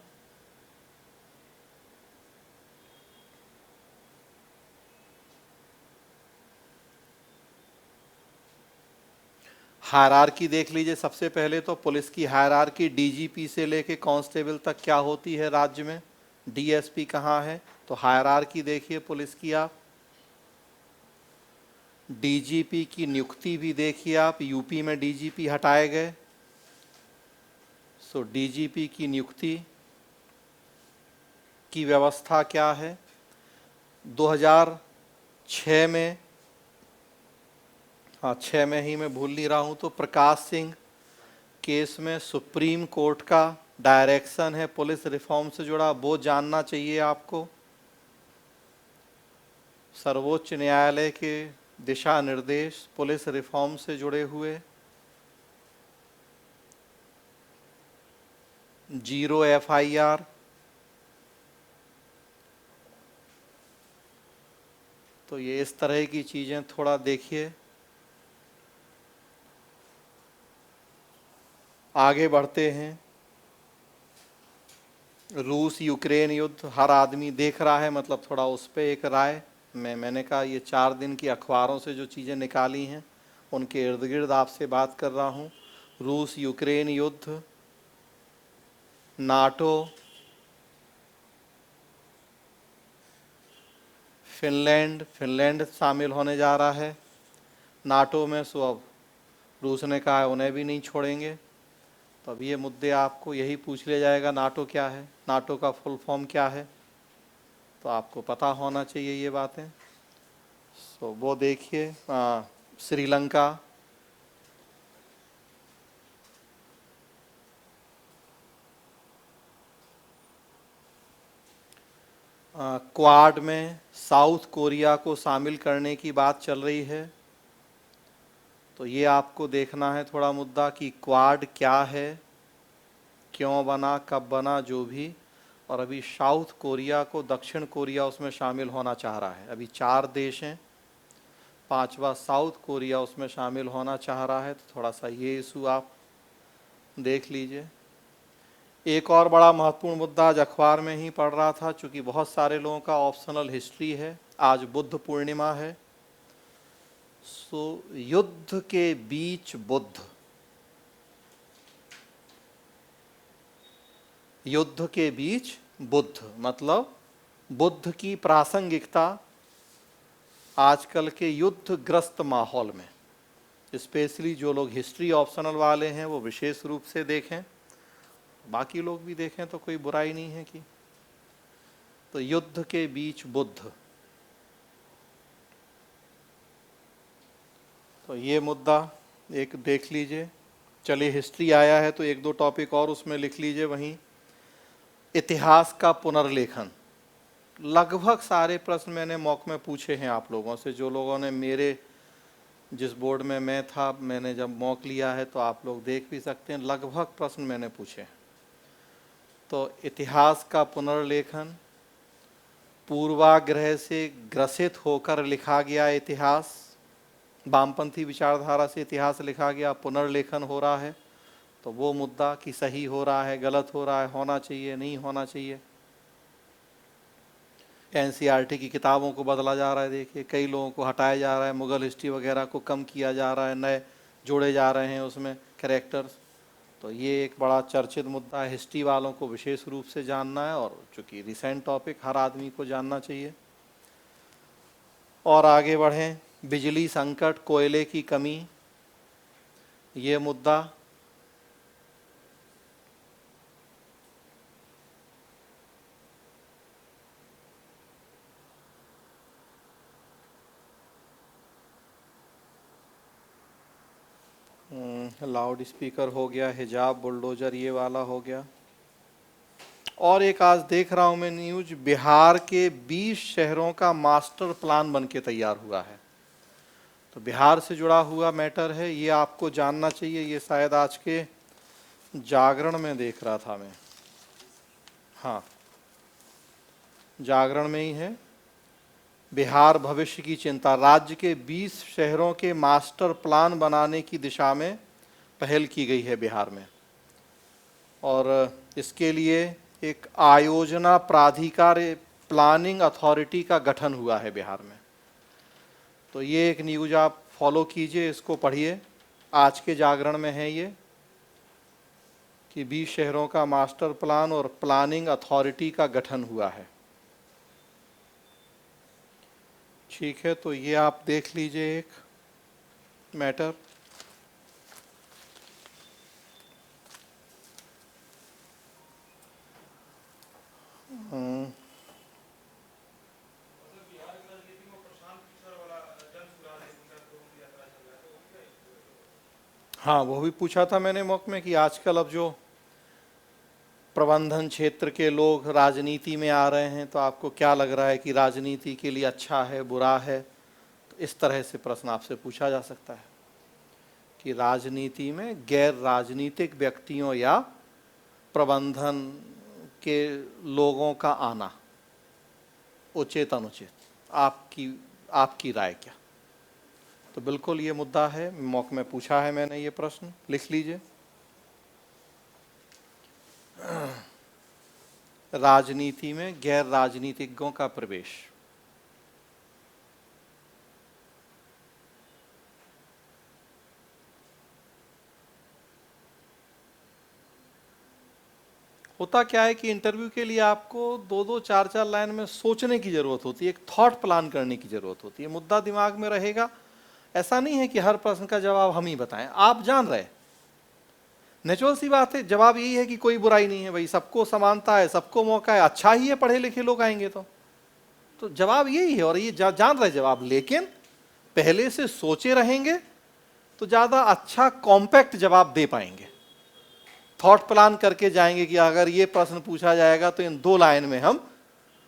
हायरार्की देख लीजिए। सबसे पहले तो पुलिस की हायरार्की DGP से लेके कांस्टेबल तक क्या होती है राज्य में, DSP कहाँ है, तो हायरार्की देखिए पुलिस की आप। DGP की नियुक्ति भी देखिए आप, यूपी में DGP हटाए गए, सो DGP की नियुक्ति की व्यवस्था क्या है। 2006 में, हाँ 6 में ही, मैं भूल नहीं रहा हूँ, तो प्रकाश सिंह केस में सुप्रीम कोर्ट का डायरेक्शन है पुलिस रिफॉर्म से जुड़ा, वो जानना चाहिए आपको। सर्वोच्च न्यायालय के दिशा निर्देश पुलिस रिफॉर्म से जुड़े हुए, 0 FIR, तो ये इस तरह की चीज़ें थोड़ा देखिए। आगे बढ़ते हैं। रूस यूक्रेन युद्ध हर आदमी देख रहा है, मतलब थोड़ा उस पर एक राय। मैंने कहा ये 4 दिन की अखबारों से जो चीज़ें निकाली हैं उनके इर्द गिर्द आपसे बात कर रहा हूँ। रूस यूक्रेन युद्ध, नाटो, फिनलैंड शामिल होने जा रहा है नाटो में। सो अब रूस ने कहा है उन्हें भी नहीं छोड़ेंगे। तो अब ये मुद्दे आपको यही पूछ लिया जाएगा, नाटो क्या है, नाटो का फुल फॉर्म क्या है, तो आपको पता होना चाहिए ये बातें। सो वो देखिए। श्रीलंका, क्वाड में साउथ कोरिया को शामिल करने की बात चल रही है। तो ये आपको देखना है थोड़ा मुद्दा कि क्वाड क्या है, क्यों बना, कब बना, जो भी। और अभी साउथ कोरिया को दक्षिण कोरिया उसमें शामिल होना चाह रहा है। अभी 4 देश हैं, 5वां साउथ कोरिया उसमें शामिल होना चाह रहा है। तो थोड़ा सा ये इशू आप देख लीजिए। एक और बड़ा महत्वपूर्ण मुद्दा आज अखबार में ही पढ़ रहा था, चूँकि बहुत सारे लोगों का ऑप्शनल हिस्ट्री है, आज बुद्ध पूर्णिमा है। सो युद्ध के बीच बुद्ध, युद्ध के बीच बुद्ध मतलब बुद्ध की प्रासंगिकता आजकल के युद्धग्रस्त माहौल में। स्पेशली जो लोग हिस्ट्री ऑप्शनल वाले हैं वो विशेष रूप से देखें, बाकी लोग भी देखें तो कोई बुराई नहीं है कि। तो युद्ध के बीच बुद्ध, तो ये मुद्दा एक देख लीजिए। चलिए हिस्ट्री आया है तो 1-2 टॉपिक और उसमें लिख लीजिए। वहीं इतिहास का पुनर्लेखन, लगभग सारे प्रश्न मैंने मॉक में पूछे हैं आप लोगों से। जो लोगों ने मेरे, जिस बोर्ड में मैं था, मैंने जब मॉक लिया है तो आप लोग देख भी सकते हैं, लगभग प्रश्न मैंने पूछे हैं। तो इतिहास का पुनर्लेखन, पूर्वाग्रह से ग्रसित होकर लिखा गया इतिहास, वामपंथी विचारधारा से इतिहास लिखा गया, पुनर्लेखन हो रहा है। तो वो मुद्दा कि सही हो रहा है, गलत हो रहा है, होना चाहिए, नहीं होना चाहिए। एनसीईआरटी की किताबों को बदला जा रहा है, देखिए कई लोगों को हटाया जा रहा है, मुगल हिस्ट्री वगैरह को कम किया जा रहा है, नए जोड़े जा रहे हैं उसमें कैरेक्टर्स। तो ये एक बड़ा चर्चित मुद्दा है, हिस्ट्री वालों को विशेष रूप से जानना है, और चूँकि रिसेंट टॉपिक हर आदमी को जानना चाहिए। और आगे बढ़ें। बिजली संकट, कोयले की कमी, ये मुद्दा। लाउड स्पीकर हो गया, हिजाब, बुलडोजर ये वाला हो गया। और एक आज देख रहा हूं मैं न्यूज, बिहार के 20 शहरों का मास्टर प्लान बन के तैयार हुआ है। तो बिहार से जुड़ा हुआ मैटर है, ये आपको जानना चाहिए। ये शायद आज के जागरण में देख रहा था मैं, हाँ जागरण में ही है। बिहार भविष्य की चिंता, राज्य के 20 शहरों के मास्टर प्लान बनाने की दिशा में पहल की गई है बिहार में। और इसके लिए एक आयोजना प्राधिकार, प्लानिंग अथॉरिटी का गठन हुआ है बिहार में। तो ये एक न्यूज़ आप फॉलो कीजिए, इसको पढ़िए, आज के जागरण में है ये, कि 20 शहरों का मास्टर प्लान और प्लानिंग अथॉरिटी का गठन हुआ है। ठीक है, तो ये आप देख लीजिए एक मैटर। हाँ वो भी पूछा था मैंने मौक में कि आजकल अब जो प्रबंधन क्षेत्र के लोग राजनीति में आ रहे हैं, तो आपको क्या लग रहा है कि राजनीति के लिए अच्छा है, बुरा है? तो इस तरह से प्रश्न आपसे पूछा जा सकता है कि राजनीति में गैर राजनीतिक व्यक्तियों या प्रबंधन के लोगों का आना उचित अनुचित, आपकी आपकी राय क्या? तो बिल्कुल ये मुद्दा है, मॉक में पूछा है मैंने ये प्रश्न, लिख लीजिए। राजनीति में गैर राजनीतिज्ञों का प्रवेश। होता क्या है कि इंटरव्यू के लिए आपको दो दो चार चार लाइन में सोचने की जरूरत होती है, एक थॉट प्लान करने की जरूरत होती है, मुद्दा दिमाग में रहेगा। ऐसा नहीं है कि हर प्रश्न का जवाब हम ही बताएं, आप जान रहे। नेचुरल सी बात है, जवाब यही है कि कोई बुराई नहीं है भाई, सबको समानता है, सबको मौका है, अच्छा ही है पढ़े लिखे लोग आएंगे तो जवाब यही है, और ये जान रहे जवाब, लेकिन पहले से सोचे रहेंगे तो ज्यादा अच्छा कॉम्पैक्ट जवाब दे पाएंगे। थॉट प्लान करके जाएंगे कि अगर ये प्रश्न पूछा जाएगा तो इन 2 लाइन में हम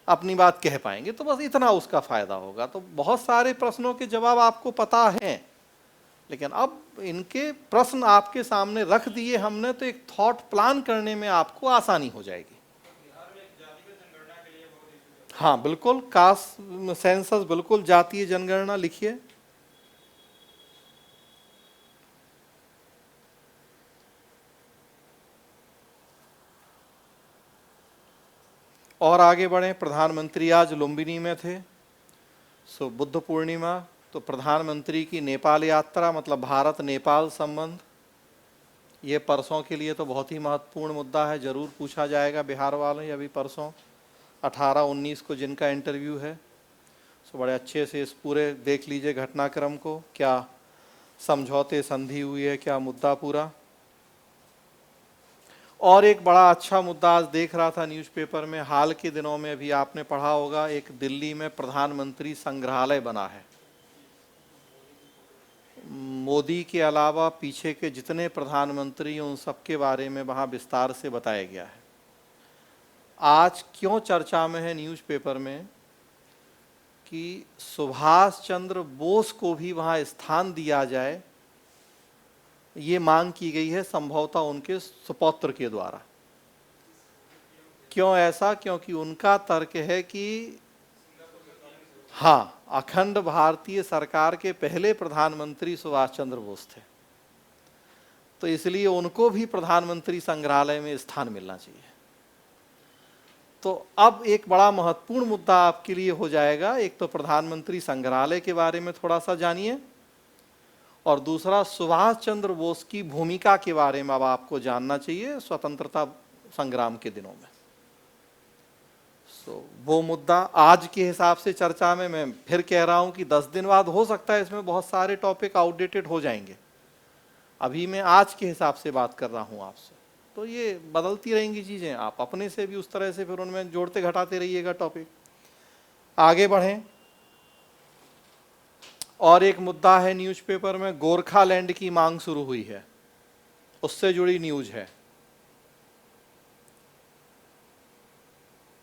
अपनी बात कह पाएंगे, तो बस इतना उसका फायदा होगा। तो बहुत सारे प्रश्नों के जवाब आपको पता हैं, लेकिन अब इनके प्रश्न आपके सामने रख दिए हमने, तो एक थॉट प्लान करने में आपको आसानी हो जाएगी। हाँ बिल्कुल, कास्ट सेंसस, बिल्कुल जातीय जनगणना लिखिए। और आगे बढ़े, प्रधानमंत्री आज लुम्बिनी में थे, सो बुद्ध पूर्णिमा, तो प्रधानमंत्री की नेपाल यात्रा, मतलब भारत नेपाल संबंध, ये परसों के लिए तो बहुत ही महत्वपूर्ण मुद्दा है, जरूर पूछा जाएगा बिहार वाले। अभी परसों 18-19 को जिनका इंटरव्यू है, सो बड़े अच्छे से इस पूरे देख लीजिए घटनाक्रम को, क्या समझौते संधि हुई है, क्या मुद्दा पूरा। और एक बड़ा अच्छा मुद्दा आज देख रहा था न्यूज़पेपर में, हाल के दिनों में भी आपने पढ़ा होगा, एक दिल्ली में प्रधानमंत्री संग्रहालय बना है। मोदी के अलावा पीछे के जितने प्रधानमंत्री उन सबके बारे में वहाँ विस्तार से बताया गया है। आज क्यों चर्चा में है न्यूज़पेपर में कि सुभाष चंद्र बोस को भी वहाँ स्थान दिया जाए, ये मांग की गई है संभवतः उनके सुपौत्र के द्वारा। क्यों ऐसा? क्योंकि उनका तर्क है कि हाँ, अखंड भारतीय सरकार के पहले प्रधानमंत्री सुभाष चंद्र बोस थे, तो इसलिए उनको भी प्रधानमंत्री संग्रहालय में स्थान मिलना चाहिए। तो अब एक बड़ा महत्वपूर्ण मुद्दा आपके लिए हो जाएगा, एक तो प्रधानमंत्री संग्रहालय के बारे में थोड़ा सा जानिए, और दूसरा सुभाष चंद्र बोस की भूमिका के बारे में अब आपको जानना चाहिए स्वतंत्रता संग्राम के दिनों में। सो वो मुद्दा आज के हिसाब से चर्चा में, मैं फिर कह रहा हूं कि 10 दिन बाद हो सकता है इसमें बहुत सारे टॉपिक आउटडेटेड हो जाएंगे, अभी मैं आज के हिसाब से बात कर रहा हूं आपसे, तो ये बदलती रहेंगी चीजें, आप अपने से भी उस तरह से फिर उनमें जोड़ते घटाते रहिएगा टॉपिक। आगे बढ़ें, और एक मुद्दा है न्यूज़पेपर में, गोरखालैंड की मांग शुरू हुई है, उससे जुड़ी न्यूज है।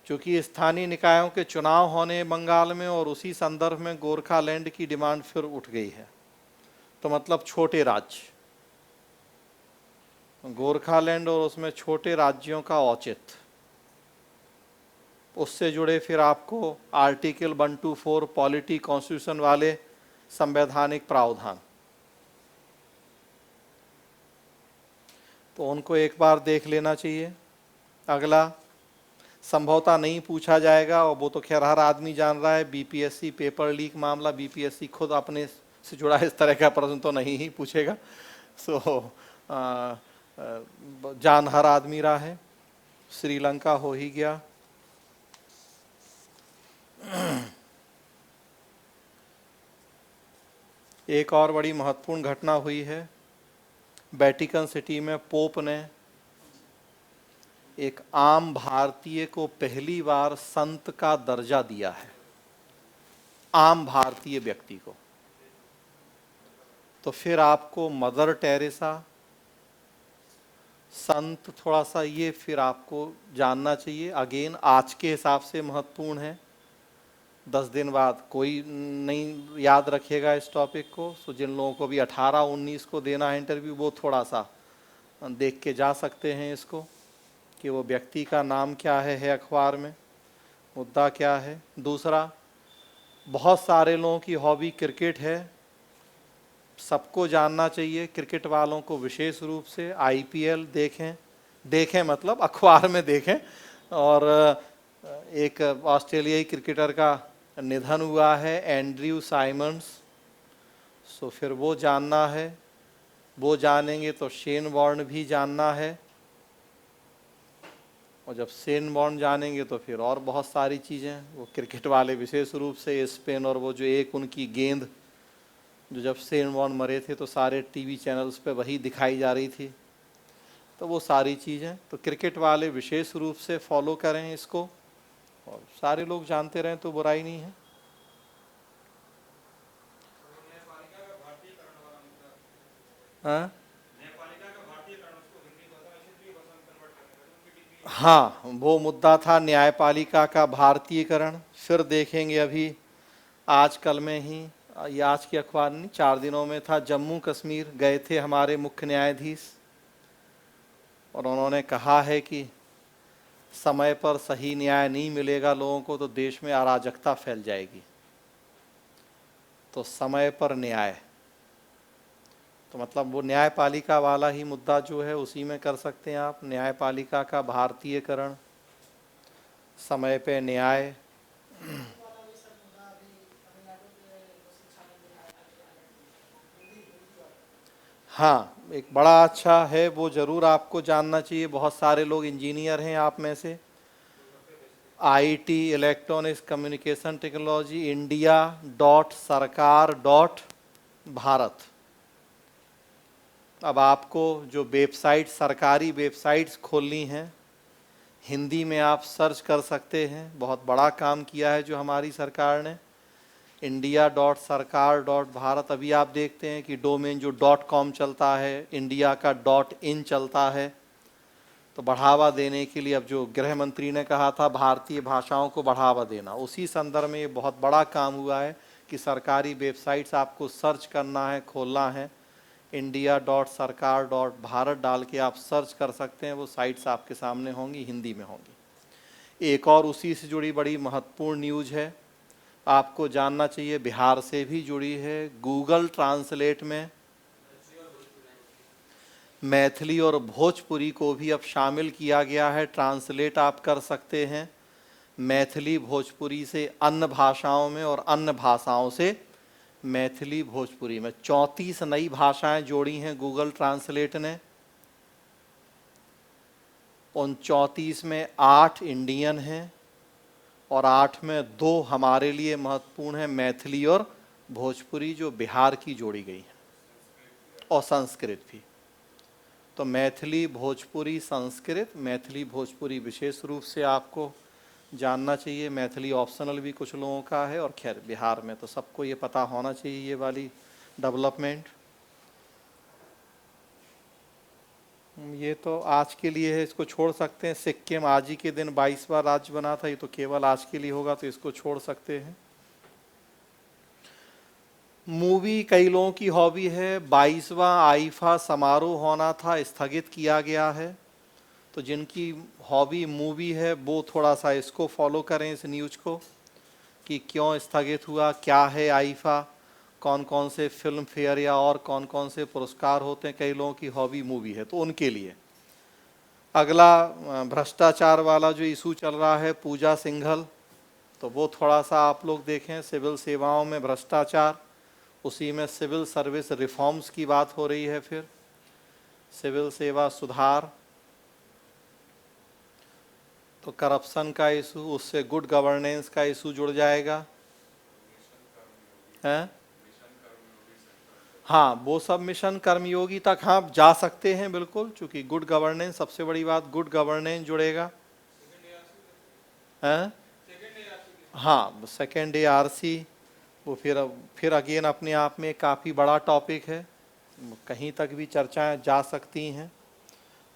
चूंकि स्थानीय निकायों के चुनाव होने बंगाल में, और उसी संदर्भ में गोरखालैंड की डिमांड फिर उठ गई है, तो मतलब छोटे राज्य, गोरखालैंड और उसमें छोटे राज्यों का औचित्य, उससे जुड़े फिर आपको आर्टिकल 124 पॉलिटी कॉन्स्टिट्यूशन वाले संवैधानिक प्रावधान, तो उनको एक बार देख लेना चाहिए। अगला संभवतः नहीं पूछा जाएगा, और वो तो खैर हर आदमी जान रहा है, बीपीएससी पेपर लीक मामला, बीपीएससी खुद अपने से जुड़ा इस तरह का प्रश्न तो नहीं ही पूछेगा, सो जान हर आदमी रहा है। श्रीलंका हो ही गया, एक और बड़ी महत्वपूर्ण घटना हुई है, वेटिकन सिटी में पोप ने एक आम भारतीय को पहली बार संत का दर्जा दिया है, आम भारतीय व्यक्ति को। तो फिर आपको मदर टेरेसा, संत, थोड़ा सा ये फिर आपको जानना चाहिए। अगेन आज के हिसाब से महत्वपूर्ण है, 10 दिन बाद कोई नहीं याद रखेगा इस टॉपिक को, सो जिन लोगों को भी 18-19 को देना है इंटरव्यू, वो थोड़ा सा देख के जा सकते हैं इसको, कि वो व्यक्ति का नाम क्या है अखबार में, मुद्दा क्या है। दूसरा, बहुत सारे लोगों की हॉबी क्रिकेट है, सबको जानना चाहिए। क्रिकेट वालों को विशेष रूप से आईपीएल देखें मतलब अखबार में देखें। और एक ऑस्ट्रेलियाई क्रिकेटर का निधन हुआ है, एंड्रयू साइमंड्स, सो फिर वो जानना है। वो जानेंगे तो शेन वॉर्न भी जानना है, और जब शेन वॉर्न जानेंगे तो फिर और बहुत सारी चीज़ें। वो क्रिकेट वाले विशेष रूप से स्पिन, और वो जो एक उनकी गेंद जो जब शेन वॉर्न मरे थे तो सारे टीवी चैनल्स पे वही दिखाई जा रही थी, तो वो सारी चीज़ें तो क्रिकेट वाले विशेष रूप से फॉलो करें इसको, और सारे लोग जानते रहें तो बुराई नहीं है। हाँ हाँ, वो मुद्दा था न्यायपालिका का भारतीयकरण। फिर देखेंगे अभी आजकल में ही, ये आज की अखबार नहीं, 4 दिनों में था, जम्मू कश्मीर गए थे हमारे मुख्य न्यायाधीश, और उन्होंने कहा है कि समय पर सही न्याय नहीं मिलेगा लोगों को तो देश में अराजकता फैल जाएगी। तो समय पर न्याय, तो मतलब वो न्यायपालिका वाला ही मुद्दा जो है उसी में कर सकते हैं आप, न्यायपालिका का भारतीयकरण, समय पे न्याय। हाँ, एक बड़ा अच्छा है, वो ज़रूर आपको जानना चाहिए। बहुत सारे लोग इंजीनियर हैं आप में से। IT, electronics communication technology, india.sarkar.bharat। अब आपको जो वेबसाइट, सरकारी वेबसाइट्स खोलनी हैं, हिंदी में आप सर्च कर सकते हैं। बहुत बड़ा काम किया है जो हमारी सरकार ने, india.sarkar.bharat। अभी आप देखते हैं कि डोमेन जो .com चलता है, इंडिया का .in चलता है। तो बढ़ावा देने के लिए अब जो गृह मंत्री ने कहा था भारतीय भाषाओं को बढ़ावा देना, उसी संदर्भ में ये बहुत बड़ा काम हुआ है कि सरकारी वेबसाइट्स आपको सर्च करना है, खोलना है। india.sarkar.bharat डाल के आप सर्च कर सकते हैं, वो साइट्स आपके सामने होंगी, हिंदी में होंगी। एक और उसी से जुड़ी बड़ी महत्वपूर्ण न्यूज़ है, आपको जानना चाहिए, बिहार से भी जुड़ी है। गूगल ट्रांसलेट में मैथिली और भोजपुरी को भी अब शामिल किया गया है, ट्रांसलेट आप कर सकते हैं मैथिली भोजपुरी से अन्य भाषाओं में, और अन्य भाषाओं से मैथिली भोजपुरी में। 34 नई भाषाएं जोड़ी हैं गूगल ट्रांसलेट ने। उन 34 में 8 इंडियन हैं, और 8 में 2 हमारे लिए महत्वपूर्ण हैं, मैथिली और भोजपुरी जो बिहार की जोड़ी गई है, और संस्कृत भी। तो मैथिली भोजपुरी संस्कृत, मैथिली भोजपुरी विशेष रूप से आपको जानना चाहिए। मैथिली ऑप्शनल भी कुछ लोगों का है, और खैर बिहार में तो सबको ये पता होना चाहिए ये वाली डेवलपमेंट। ये तो आज के लिए है, इसको छोड़ सकते हैं। सिक्किम आज ही के दिन 22वां राज्य बना था, ये तो केवल आज के लिए होगा, तो इसको छोड़ सकते हैं। मूवी कई लोगों की हॉबी है, 22वां आईफा समारोह होना था, स्थगित किया गया है। तो जिनकी हॉबी मूवी है वो थोड़ा सा इसको फॉलो करें, इस न्यूज़ को, कि क्यों स्थगित हुआ, क्या है आईफा, कौन कौन से फिल्म फेयर या और कौन कौन से पुरस्कार होते हैं। कई लोगों की हॉबी मूवी है, तो उनके लिए। अगला भ्रष्टाचार वाला जो इशू चल रहा है, पूजा सिंघल, तो वो थोड़ा सा आप लोग देखें। सिविल सेवाओं में भ्रष्टाचार, उसी में सिविल सर्विस रिफॉर्म्स की बात हो रही है, फिर सिविल सेवा सुधार, तो करप्शन का इशू, उससे गुड गवर्नेंस का इशू जुड़ जाएगा, हैं? हाँ, वो सब मिशन कर्मयोगी तक हाँ जा सकते हैं बिल्कुल, चूँकि गुड गवर्नेंस, सबसे बड़ी बात गुड गवर्नेंस जुड़ेगा, हैं? हाँ, सेकेंड ARC, वो फिर अगेन अपने आप में काफ़ी बड़ा टॉपिक है, कहीं तक भी चर्चाएं जा सकती हैं,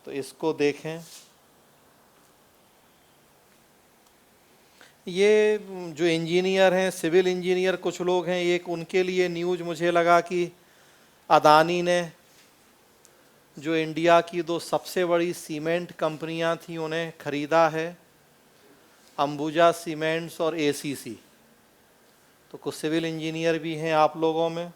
तो इसको देखें। ये जो इंजीनियर हैं, सिविल इंजीनियर कुछ लोग हैं, एक उनके लिए न्यूज़ मुझे लगा कि अदानी ने जो इंडिया की 2 सबसे बड़ी सीमेंट कंपनियां थी उन्हें खरीदा है, अंबुजा सीमेंट्स और ACC। तो कुछ सिविल इंजीनियर भी हैं आप लोगों में,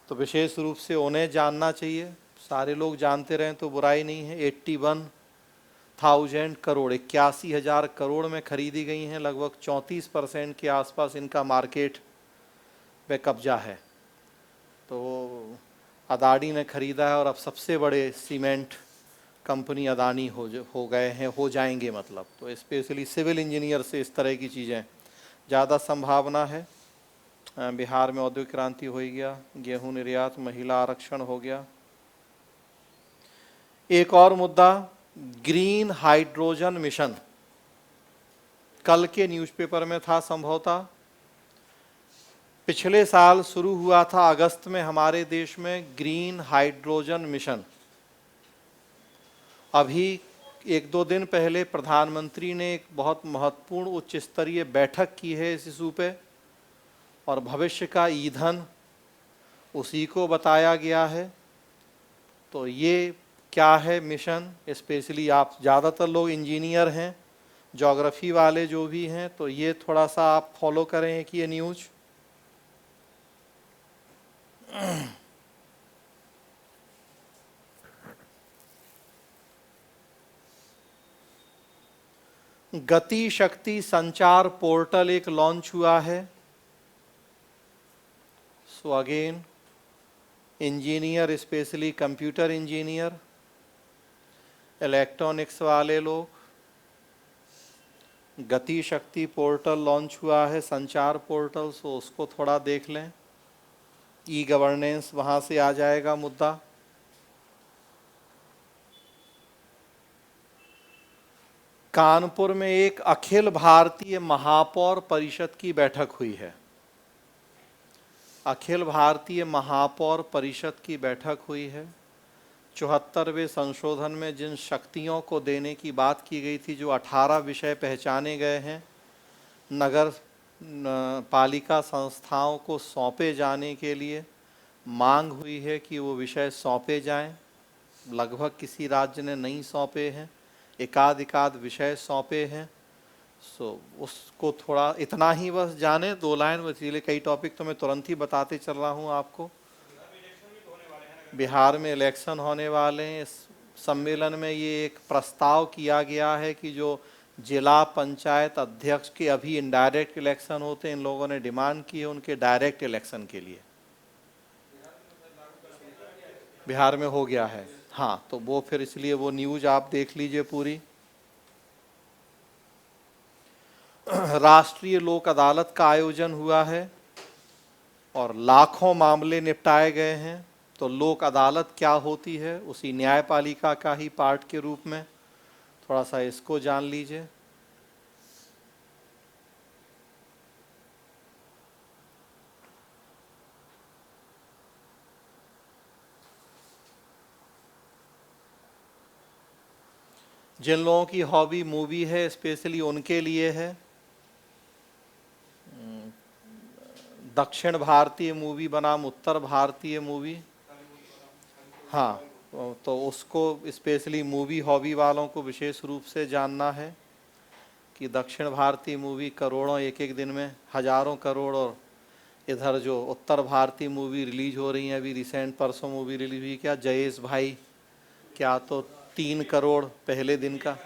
तो विशेष रूप से उन्हें जानना चाहिए। सारे लोग जानते रहें तो बुराई नहीं है। 81,000 करोड़, 81,000 करोड़ में खरीदी गई हैं। लगभग 34% के आसपास इनका मार्केट पे कब्जा है। तो अदानी ने खरीदा है और अब सबसे बड़े सीमेंट कंपनी अदानी हो गए हैं, हो जाएंगे मतलब। तो स्पेशली सिविल इंजीनियर से इस तरह की चीज़ें ज़्यादा संभावना है। बिहार में औद्योगिक क्रांति हो गया, गेहूं निर्यात, महिला आरक्षण हो गया। एक और मुद्दा, ग्रीन हाइड्रोजन मिशन कल के न्यूज़पेपर में था संभवतः। पिछले साल शुरू हुआ था अगस्त में हमारे देश में ग्रीन हाइड्रोजन मिशन। अभी 1-2 दिन पहले प्रधानमंत्री ने एक बहुत महत्वपूर्ण उच्च स्तरीय बैठक की है इस इशू पे, और भविष्य का ईंधन उसी को बताया गया है। तो ये क्या है मिशन, स्पेशली आप ज़्यादातर लोग इंजीनियर हैं, ज्योग्राफी वाले जो भी हैं, तो ये थोड़ा सा आप फॉलो करें कि ये न्यूज़। गति शक्ति संचार पोर्टल एक लॉन्च हुआ है। So again engineer, specially computer engineer, electronics वाले लोग, गति शक्ति पोर्टल लॉन्च हुआ है, संचार पोर्टल, सो उसको थोड़ा देख लें। ई गवर्नेंस वहाँ से आ जाएगा मुद्दा। कानपुर में एक अखिल भारतीय महापौर परिषद की बैठक हुई है। अखिल भारतीय महापौर परिषद की बैठक हुई है। 74वें संशोधन में जिन शक्तियों को देने की बात की गई थी, जो 18 विषय पहचाने गए हैं, नगर पालिका संस्थाओं को सौंपे जाने के लिए मांग हुई है कि वो विषय सौंपे जाएं। लगभग किसी राज्य ने नहीं सौंपे हैं, एकाध विषय सौंपे हैं। सो उसको थोड़ा इतना ही बस जाने, 2 लाइन वसीले, कई टॉपिक तो मैं तुरंत ही बताते चल रहा हूँ आपको। बिहार में इलेक्शन होने वाले हैं। इस सम्मेलन में ये एक प्रस्ताव किया गया है कि जो जिला पंचायत अध्यक्ष के अभी इनडायरेक्ट इलेक्शन होते हैं, इन लोगों ने डिमांड की है उनके डायरेक्ट इलेक्शन के लिए। बिहार में हो गया है, हाँ, तो वो फिर इसलिए वो न्यूज़ आप देख लीजिए पूरी। राष्ट्रीय लोक अदालत का आयोजन हुआ है और लाखों मामले निपटाए गए हैं। तो लोक अदालत क्या होती है, उसी न्यायपालिका का ही पार्ट के रूप में, थोड़ा सा इसको जान लीजिए। जिन लोगों की हॉबी मूवी है, स्पेशली उनके लिए है। दक्षिण भारतीय मूवी बनाम उत्तर भारतीय मूवी, हाँ, तो उसको स्पेशली मूवी हॉबी वालों को विशेष रूप से जानना है कि दक्षिण भारतीय मूवी करोड़ों एक दिन में, हजारों करोड़, और इधर जो उत्तर भारतीय मूवी रिलीज हो रही हैं, अभी रिसेंट परसों मूवी रिलीज हुई क्या, जयेश भाई, क्या तो 3 करोड़ पहले दिन का,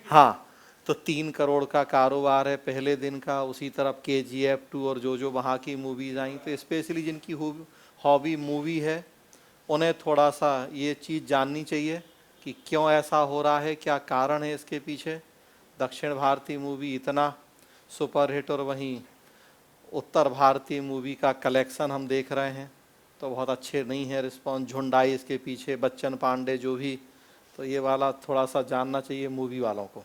हाँ, तो 3 करोड़ का कारोबार है पहले दिन का। उसी तरफ KGF 2 और जो वहाँ की मूवीज़ आई। तो स्पेशली जिनकी हॉबी मूवी है, उन्हें थोड़ा सा ये चीज़ जाननी चाहिए कि क्यों ऐसा हो रहा है, क्या कारण है इसके पीछे। दक्षिण भारतीय मूवी इतना सुपरहिट, और वहीं उत्तर भारतीय मूवी का कलेक्शन हम देख रहे हैं तो बहुत अच्छे नहीं है रिस्पॉन्स। झुंडाई इसके पीछे, बच्चन पांडे जो भी, तो ये वाला थोड़ा सा जानना चाहिए मूवी वालों को।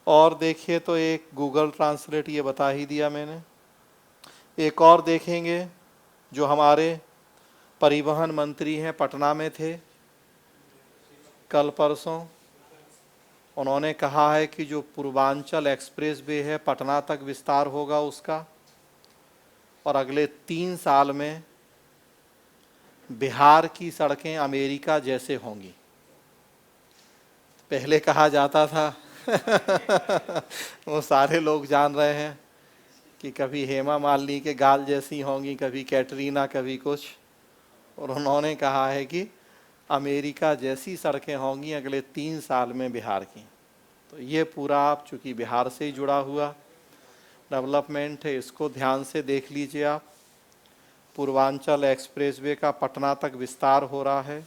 और देखिए तो एक गूगल ट्रांसलेट ये बता ही दिया मैंने। एक और देखेंगे, जो हमारे परिवहन मंत्री हैं, पटना में थे कल परसों, उन्होंने कहा है कि जो पूर्वांचल एक्सप्रेस वे है, पटना तक विस्तार होगा उसका, और अगले 3 साल में बिहार की सड़कें अमेरिका जैसे होंगी। पहले कहा जाता था वो सारे लोग जान रहे हैं कि कभी हेमा मालिनी के गाल जैसी होंगी, कभी कैटरीना, कभी कुछ। और उन्होंने कहा है कि अमेरिका जैसी सड़कें होंगी अगले 3 साल में बिहार की। तो ये पूरा आप चूँकि बिहार से ही जुड़ा हुआ डेवलपमेंट है, इसको ध्यान से देख लीजिए आप। पूर्वांचल एक्सप्रेसवे का पटना तक विस्तार हो रहा है।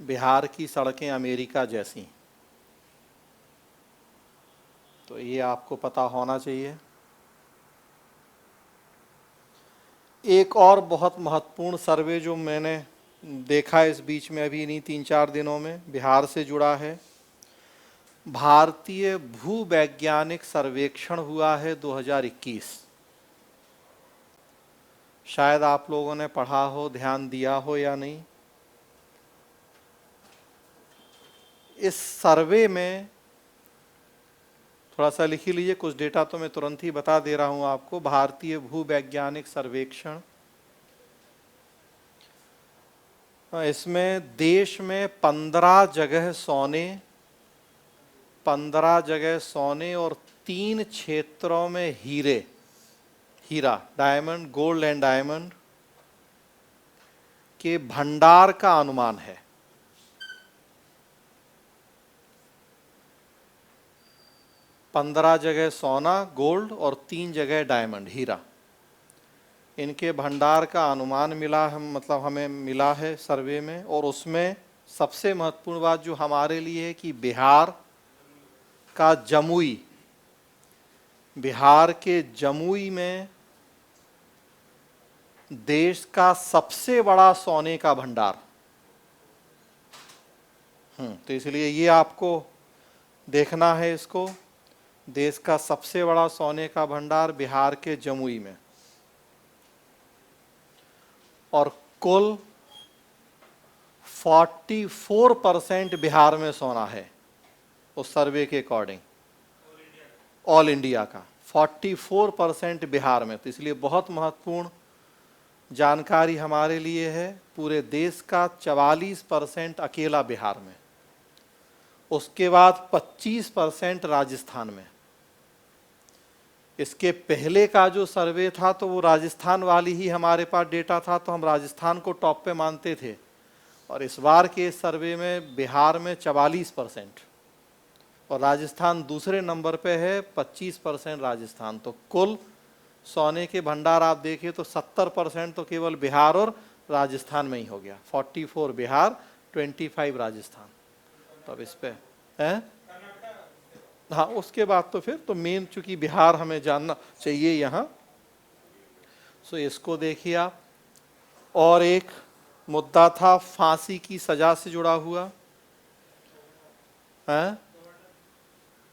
बिहार की सड़कें अमेरिका जैसी, तो ये आपको पता होना चाहिए। एक और बहुत महत्वपूर्ण सर्वे जो मैंने देखा इस बीच में, अभी नहीं 3-4 दिनों में, बिहार से जुड़ा है। भारतीय भूवैज्ञानिक सर्वेक्षण हुआ है 2021। शायद आप लोगों ने पढ़ा हो, ध्यान दिया हो या नहीं। इस सर्वे में थोड़ा सा लिख ही लीजिए, कुछ डेटा तो मैं तुरंत ही बता दे रहा हूं आपको। भारतीय भूवैज्ञानिक सर्वेक्षण, इसमें देश में 15 जगह सोने और 3 क्षेत्रों में हीरा, डायमंड, गोल्ड एंड डायमंड के भंडार का अनुमान है। 15 जगह सोना, गोल्ड और 3 जगह डायमंड, हीरा, इनके भंडार का अनुमान मिला, हमें मिला है सर्वे में। और उसमें सबसे महत्वपूर्ण बात जो हमारे लिए है कि बिहार के जमुई में देश का सबसे बड़ा सोने का भंडार। तो इसलिए ये आपको देखना है इसको। देश का सबसे बड़ा सोने का भंडार बिहार के जमुई में, और कुल 44% बिहार में सोना है उस सर्वे के अकॉर्डिंग, ऑल इंडिया का 44% बिहार में। तो इसलिए बहुत महत्वपूर्ण जानकारी हमारे लिए है। पूरे देश का 44% अकेला बिहार में, उसके बाद 25% राजस्थान में। इसके पहले का जो सर्वे था तो वो राजस्थान वाली ही हमारे पास डेटा था, तो हम राजस्थान को टॉप पे मानते थे। और इस बार के सर्वे में बिहार में 44% और राजस्थान दूसरे नंबर पे है, 25% राजस्थान। तो कुल सोने के भंडार आप देखें तो 70% तो केवल बिहार और राजस्थान में ही हो गया। 44 बिहार, 25 राजस्थान। तो अब इस पे है, हाँ, उसके बाद तो फिर तो मेन चूंकि बिहार हमें जानना चाहिए यहाँ। सो इसको देखिए आप। और एक मुद्दा था फांसी की सजा से जुड़ा हुआ है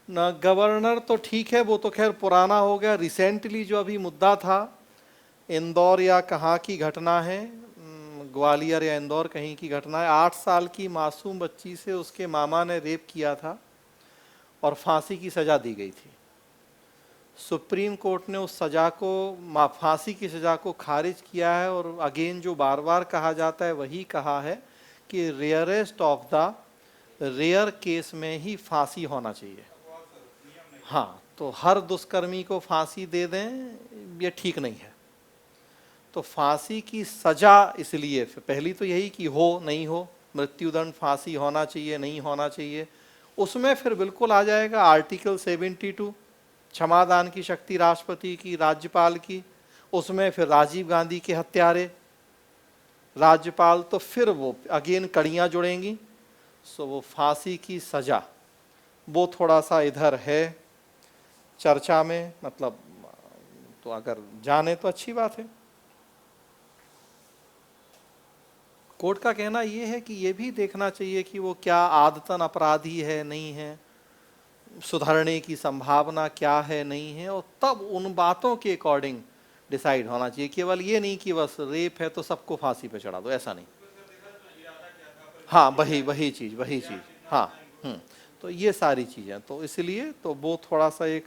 ना। गवर्नर तो ठीक है, वो तो खैर पुराना हो गया। रिसेंटली जो अभी मुद्दा था, इंदौर या कहाँ की घटना है, ग्वालियर या इंदौर कहीं की घटना है। 8 साल की मासूम बच्ची से उसके मामा ने रेप किया था और फांसी की सजा दी गई थी। सुप्रीम कोर्ट ने उस सजा को, फांसी की सजा को खारिज किया है। और अगेन जो बार बार कहा जाता है वही कहा है कि rarest of the rare case में ही फांसी होना चाहिए। हाँ, तो हर दुष्कर्मी को फांसी दे दें ये ठीक नहीं है। तो फांसी की सजा इसलिए पहली तो यही कि हो नहीं हो, मृत्युदंड, फांसी होना चाहिए नहीं होना चाहिए। उसमें फिर बिल्कुल आ जाएगा आर्टिकल 72, क्षमादान की शक्ति राष्ट्रपति की, राज्यपाल की। उसमें फिर राजीव गांधी के हत्यारे, राज्यपाल, तो फिर वो अगेन कड़ियाँ जुड़ेंगी। सो वो फांसी की सजा वो थोड़ा सा इधर है चर्चा में, मतलब तो अगर जाने तो अच्छी बात है। कोर्ट का कहना ये है कि ये भी देखना चाहिए कि वो क्या आदतन अपराधी है नहीं है, सुधरने की संभावना क्या है नहीं है, और तब उन बातों के अकॉर्डिंग डिसाइड होना चाहिए। केवल ये नहीं कि बस रेप है तो सबको फांसी पे चढ़ा दो, ऐसा नहीं। हाँ, वही चीज, हाँ। तो ये सारी चीजें, तो इसलिए तो वो थोड़ा सा एक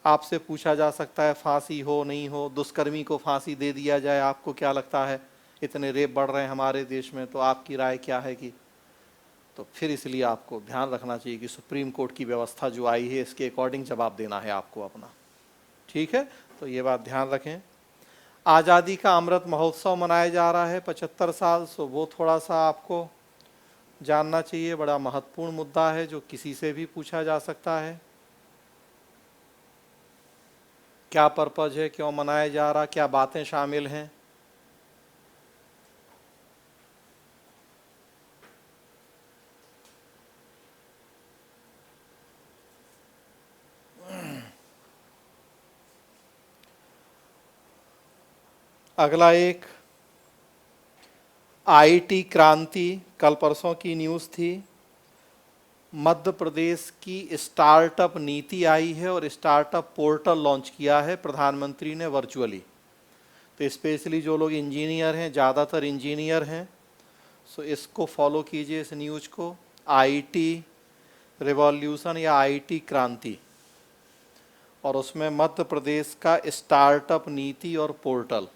आपसे पूछा जा सकता है, फांसी हो नहीं हो, दुष्कर्मी को फांसी दे दिया जाए, आपको क्या लगता है? इतने रेप बढ़ रहे हैं हमारे देश में, तो आपकी राय क्या है? कि तो फिर इसलिए आपको ध्यान रखना चाहिए कि सुप्रीम कोर्ट की व्यवस्था जो आई है इसके अकॉर्डिंग जवाब देना है आपको अपना। ठीक है, तो ये बात ध्यान रखें। आज़ादी का अमृत महोत्सव मनाया जा रहा है 75 साल, सो वो थोड़ा सा आपको जानना चाहिए, बड़ा महत्वपूर्ण मुद्दा है जो किसी से भी पूछा जा सकता है। क्या पर्पज है, क्यों मनाया जा रहा, क्या बातें शामिल हैं। अगला एक आईटी क्रांति, कल परसों की न्यूज़ थी। मध्य प्रदेश की स्टार्टअप नीति आई है और स्टार्टअप पोर्टल लॉन्च किया है प्रधानमंत्री ने वर्चुअली। तो स्पेशली जो लोग इंजीनियर हैं, ज़्यादातर इंजीनियर हैं, सो इसको फॉलो कीजिए, इस न्यूज़ को। आईटी रिवॉल्यूशन या आईटी क्रांति, और उसमें मध्य प्रदेश का स्टार्टअप नीति और पोर्टल।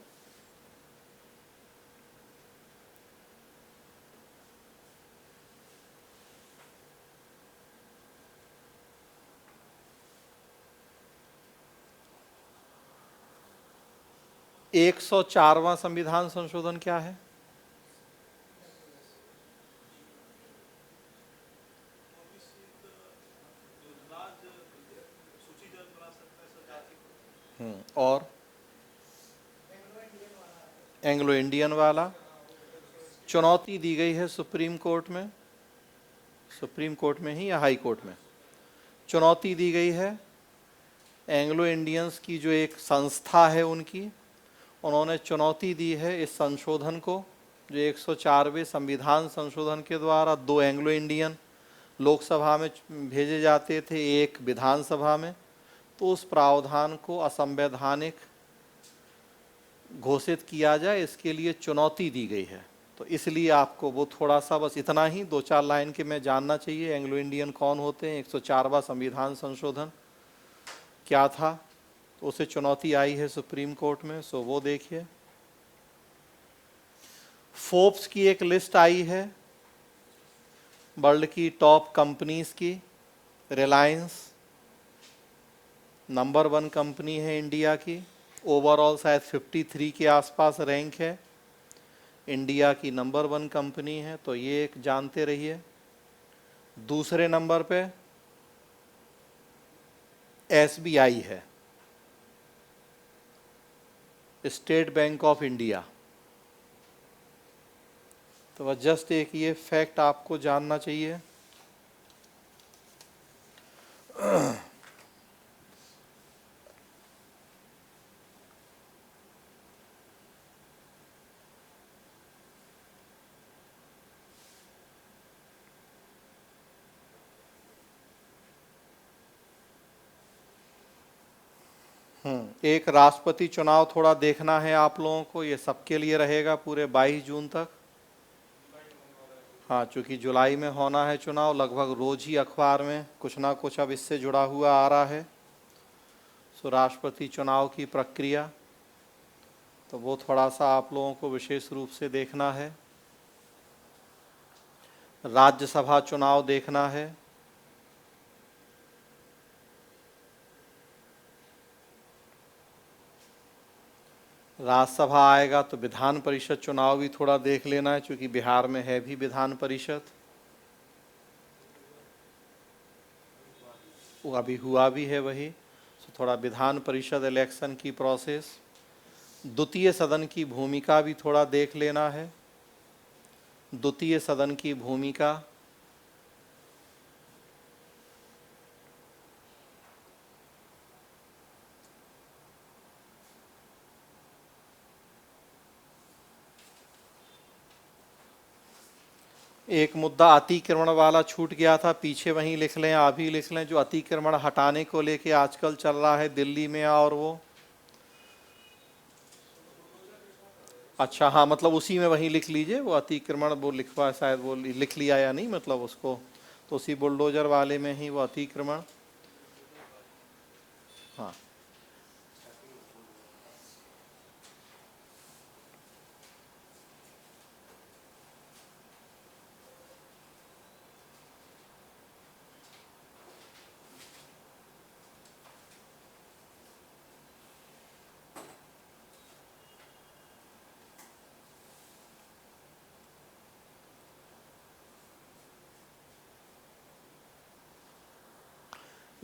एक 104वां संविधान संशोधन क्या है? और एंग्लो इंडियन वाला चुनौती दी गई है सुप्रीम कोर्ट में। सुप्रीम कोर्ट में ही या हाई कोर्ट में चुनौती दी गई है। एंग्लो इंडियंस की जो एक संस्था है उनकी, उन्होंने चुनौती दी है इस संशोधन को, जो 104वें संविधान संशोधन के द्वारा 2 एंग्लो इंडियन लोकसभा में भेजे जाते थे, एक विधानसभा में, तो उस प्रावधान को असंवैधानिक घोषित किया जाए, इसके लिए चुनौती दी गई है। तो इसलिए आपको वो थोड़ा सा बस इतना ही 2-4 लाइन के में जानना चाहिए, एंग्लो इंडियन कौन होते हैं, 104वां संविधान संशोधन क्या था, तो उसे चुनौती आई है सुप्रीम कोर्ट में, सो वो देखिए। फोर्ब्स की एक लिस्ट आई है वर्ल्ड की टॉप कंपनीज की। रिलायंस नंबर 1 कंपनी है इंडिया की, ओवरऑल शायद 53 के आसपास रैंक है, इंडिया की नंबर 1 कंपनी है, तो ये एक जानते रहिए। दूसरे नंबर पे एसबीआई है, स्टेट बैंक ऑफ इंडिया। तो बस जस्ट एक ये फैक्ट आपको जानना चाहिए। एक राष्ट्रपति चुनाव थोड़ा देखना है आप लोगों को, ये सबके लिए रहेगा पूरे 22 जून तक। हाँ, चूँकि जुलाई में होना है चुनाव, लगभग रोज ही अखबार में कुछ ना कुछ अब इससे जुड़ा हुआ आ रहा है। सो राष्ट्रपति चुनाव की प्रक्रिया, तो वो थोड़ा सा आप लोगों को विशेष रूप से देखना है। राज्यसभा चुनाव देखना है। राज्यसभा आएगा तो विधान परिषद चुनाव भी थोड़ा देख लेना है, क्योंकि बिहार में है भी विधान परिषद, वो अभी हुआ भी है वही। तो थोड़ा विधान परिषद इलेक्शन की प्रोसेस, द्वितीय सदन की भूमिका भी थोड़ा देख लेना है। द्वितीय सदन की भूमिका, एक मुद्दा अतिक्रमण वाला छूट गया था, पीछे वहीं लिख लें, अभी लिख लें, जो अतिक्रमण हटाने को लेके आजकल चल रहा है दिल्ली में, और वो अच्छा हाँ, मतलब उसी में वहीं लिख लीजिए, वो अतिक्रमण वो लिखवा शायद वो लिख लिया या नहीं, मतलब उसको तो उसी बुलडोजर वाले में ही वो अतिक्रमण। हाँ,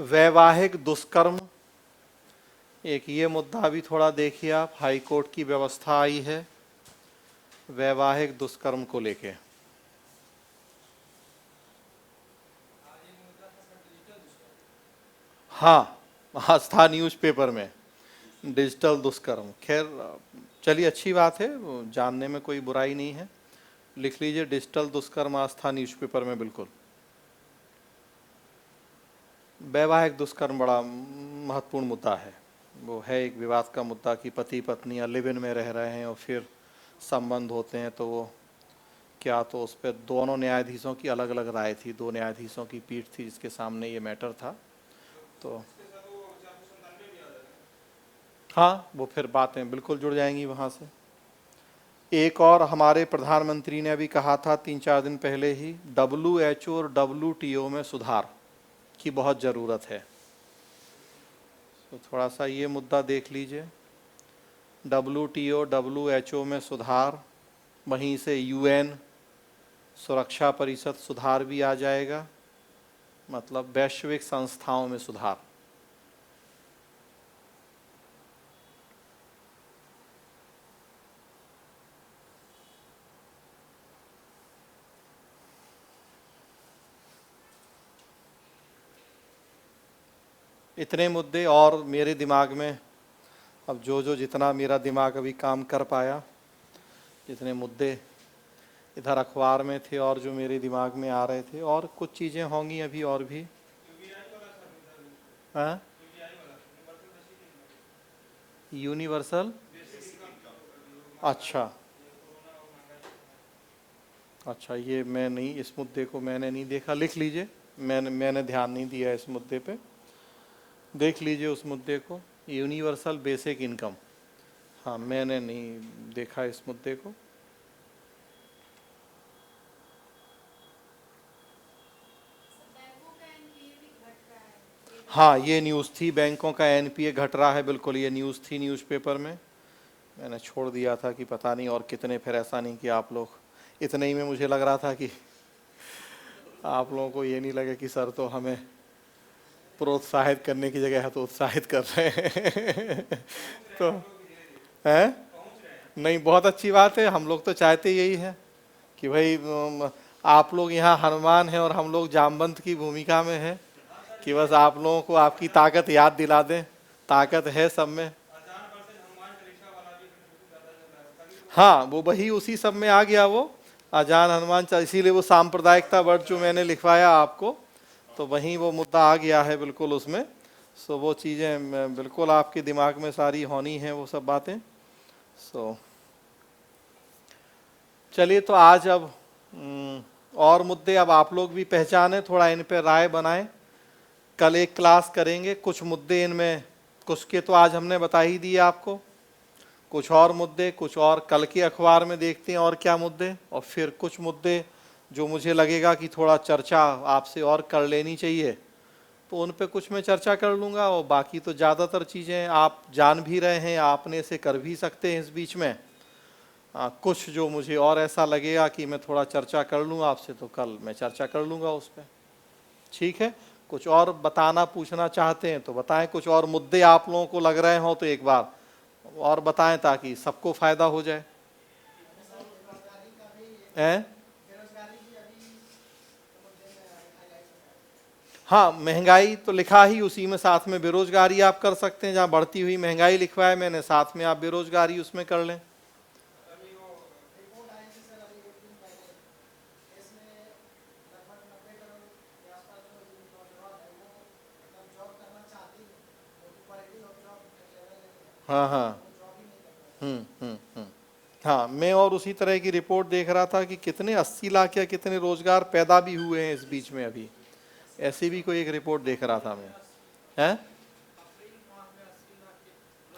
वैवाहिक दुष्कर्म, एक ये मुद्दा भी थोड़ा देखिए आप, हाई कोर्ट की व्यवस्था आई है वैवाहिक दुष्कर्म को लेके। हाँ, आस्था न्यूज़पेपर में डिजिटल दुष्कर्म। खैर चलिए, अच्छी बात है, जानने में कोई बुराई नहीं है। लिख लीजिए डिजिटल दुष्कर्म आस्था न्यूज़पेपर में। बिल्कुल, वैवाहिक दुष्कर्म बड़ा महत्वपूर्ण मुद्दा है। वो है एक विवाद का मुद्दा कि पति पत्नी लिव इन में रह रहे हैं और फिर संबंध होते हैं, तो वो क्या, तो उस पर दोनों न्यायाधीशों की अलग अलग राय थी। 2 न्यायाधीशों की पीठ थी जिसके सामने ये मैटर था। तो हाँ, वो फिर बातें बिल्कुल जुड़ जाएंगी वहाँ से। एक और हमारे प्रधानमंत्री ने अभी कहा था 3-4 दिन पहले ही, WHO और WTO में सुधार की बहुत ज़रूरत है। तो थोड़ा सा ये मुद्दा देख लीजिए, WTO WHO में सुधार, वहीं से UN सुरक्षा परिषद सुधार भी आ जाएगा, मतलब वैश्विक संस्थाओं में सुधार। इतने मुद्दे, और मेरे दिमाग में अब जो जितना मेरा दिमाग अभी काम कर पाया, जितने मुद्दे इधर अखबार में थे और जो मेरे दिमाग में आ रहे थे, और कुछ चीज़ें होंगी अभी और भी। हाँ, यूनिवर्सल, अच्छा अच्छा, ये मैं नहीं, इस मुद्दे को मैंने नहीं देखा। लिख लीजिए, मैंने ध्यान नहीं दिया इस मुद्दे पे। देख लीजिए उस मुद्दे को, यूनिवर्सल बेसिक इनकम। हाँ, मैंने नहीं देखा इस मुद्दे को। हाँ, ये न्यूज़ थी, बैंकों का NPA घट रहा है, बिल्कुल ये न्यूज़ थी न्यूज़पेपर में। मैंने छोड़ दिया था कि पता नहीं और कितने, फिर ऐसा नहीं कि आप लोग, इतने ही में मुझे लग रहा था कि आप लोगों को ये नहीं लगे कि सर तो हमें प्रोत्साहित करने की जगह हतोत्साहित कर रहे हैं। तो हैं, नहीं, बहुत अच्छी बात है। हम लोग तो चाहते यही है कि भाई आप लोग यहाँ हनुमान हैं और हम लोग जामवंत की भूमिका में हैं, कि बस आप लोगों को आपकी ताकत याद दिला दें। ताकत है सब में। हाँ, वो वही उसी सब में आ गया वो अजान हनुमान चालीसा, इसीलिए वो सांप्रदायिकता वर्ड जो मैंने लिखवाया आपको, तो वहीं वो मुद्दा आ गया है बिल्कुल उसमें। सो वो चीज़ें बिल्कुल आपके दिमाग में सारी होनी हैं वो सब बातें। सो चलिए, तो आज अब और मुद्दे अब आप लोग भी पहचाने, थोड़ा इन पे राय बनाएं। कल एक क्लास करेंगे, कुछ मुद्दे इनमें, कुछ के तो आज हमने बता ही दिए आपको, कुछ और मुद्दे, कुछ और कल के अखबार में देखते हैं और क्या मुद्दे, और फिर कुछ मुद्दे जो मुझे लगेगा कि थोड़ा चर्चा आपसे और कर लेनी चाहिए, तो उन पे कुछ मैं चर्चा कर लूँगा। और बाकी तो ज़्यादातर चीज़ें आप जान भी रहे हैं, आपने से कर भी सकते हैं इस बीच में। कुछ जो मुझे और ऐसा लगेगा कि मैं थोड़ा चर्चा कर लूँ आपसे, तो कल मैं चर्चा कर लूँगा उस पर। ठीक है, कुछ और बताना पूछना चाहते हैं तो बताएं, कुछ और मुद्दे आप लोगों को लग रहे हो तो एक बार और बताएं ताकि सबको फायदा हो जाए। हैं? हाँ, महंगाई तो लिखा ही उसी में, साथ में बेरोजगारी आप कर सकते हैं, जहाँ बढ़ती हुई महंगाई लिखवा है मैंने, साथ में आप बेरोजगारी उसमें कर लें। हाँ हाँ, हाँ, मैं और उसी तरह की रिपोर्ट देख रहा था कि कितने 80 लाख या कितने रोजगार पैदा भी हुए हैं इस बीच में अभी, ऐसी भी कोई एक रिपोर्ट देख रहा था मैं। हैं?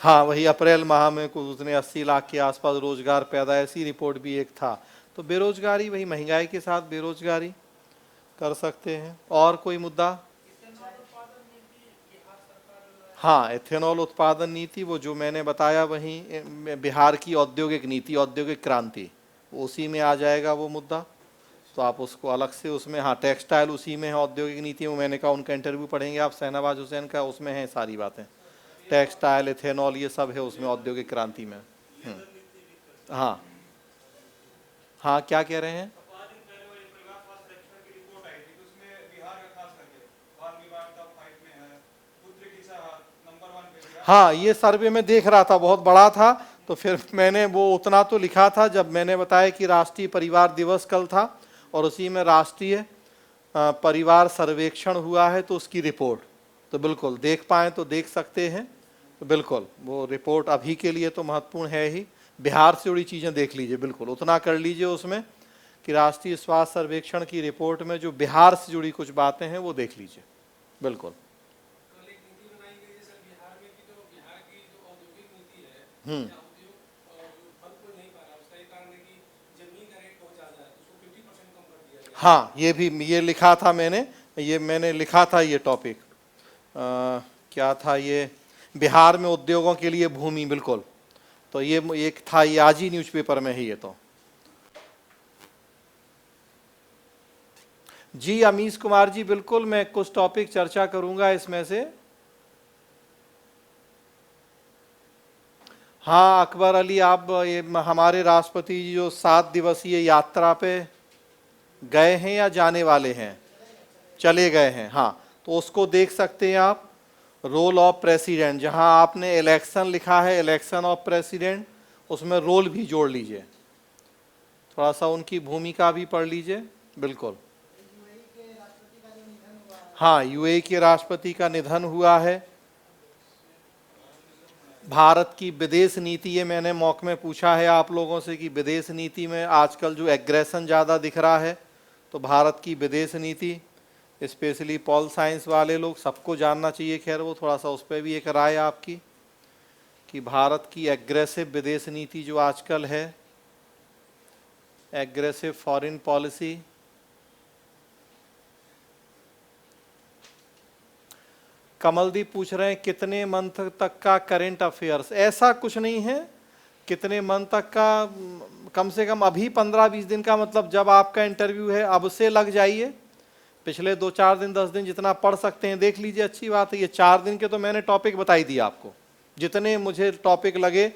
हाँ, वही अप्रैल माह में कुछ उसने 80 लाख के आसपास रोजगार पैदा, ऐसी रिपोर्ट भी एक था। तो बेरोजगारी, वही महंगाई के साथ बेरोजगारी कर सकते हैं। और कोई मुद्दा? हाँ, एथेनॉल उत्पादन नीति, वो जो मैंने बताया वहीं बिहार की औद्योगिक नीति, औद्योगिक क्रांति, उसी में आ जाएगा वो मुद्दा। तो आप उसको अलग से उसमें, हाँ टेक्सटाइल उसी में है, औद्योगिक नीति में, मैंने कहा उनका इंटरव्यू पढ़ेंगे आप शहनवाज हुसैन का, उसमें है सारी बातें, टेक्सटाइल, इथेनॉल, ये सब है उसमें औद्योगिक क्रांति में। हाँ हाँ, क्या कह रहे हैं? हाँ, ये सर्वे में देख रहा था, बहुत बड़ा था, तो फिर मैंने वो उतना तो लिखा था जब मैंने बताया कि राष्ट्रीय परिवार दिवस कल था और उसी में राष्ट्रीय परिवार सर्वेक्षण हुआ है, तो उसकी रिपोर्ट तो बिल्कुल देख पाए तो देख सकते हैं, तो बिल्कुल वो रिपोर्ट अभी के लिए तो महत्वपूर्ण है ही। बिहार से जुड़ी चीज़ें देख लीजिए, बिल्कुल उतना कर लीजिए उसमें कि राष्ट्रीय स्वास्थ्य सर्वेक्षण की रिपोर्ट में जो बिहार से जुड़ी कुछ बातें हैं वो देख लीजिए, बिल्कुल। हाँ, ये भी ये लिखा था मैंने, ये मैंने लिखा था ये टॉपिक, क्या था ये, बिहार में उद्योगों के लिए भूमि, बिल्कुल। तो ये एक था, ये आज ही न्यूज़पेपर में है ये तो। जी अमीश कुमार जी, बिल्कुल मैं कुछ टॉपिक चर्चा करूंगा इसमें से। हाँ अकबर अली, आप ये हमारे राष्ट्रपति जी जो 7 दिवसीय यात्रा पे गए हैं या जाने वाले हैं, चले गए हैं, हाँ, तो उसको देख सकते हैं आप। रोल ऑफ प्रेसिडेंट, जहां आपने इलेक्शन लिखा है, इलेक्शन ऑफ प्रेसिडेंट, उसमें रोल भी जोड़ लीजिए, थोड़ा सा उनकी भूमिका भी पढ़ लीजिए, बिल्कुल। हाँ, यूएई के राष्ट्रपति का निधन हुआ है। भारत की विदेश नीति, ये मैंने मॉक में पूछा है आप लोगों से कि विदेश नीति में आजकल जो एग्रेशन ज़्यादा दिख रहा है, तो भारत की विदेश नीति, स्पेशली पॉल साइंस वाले लोग, सबको जानना चाहिए, खैर वो थोड़ा सा उस पर भी एक राय आपकी कि भारत की एग्रेसिव विदेश नीति जो आजकल है, एग्रेसिव फॉरेन पॉलिसी। कमलदीप पूछ रहे हैं कितने मंथ तक का करेंट अफेयर्स, ऐसा कुछ नहीं है कितने मंथ तक का, कम से कम अभी 15-20 दिन का, मतलब जब आपका इंटरव्यू है अब से लग जाइए, पिछले 2-4 दिन 10 दिन जितना पढ़ सकते हैं देख लीजिए, अच्छी बात है। ये 4 दिन के तो मैंने टॉपिक बताई दिए आपको, जितने मुझे टॉपिक लगे,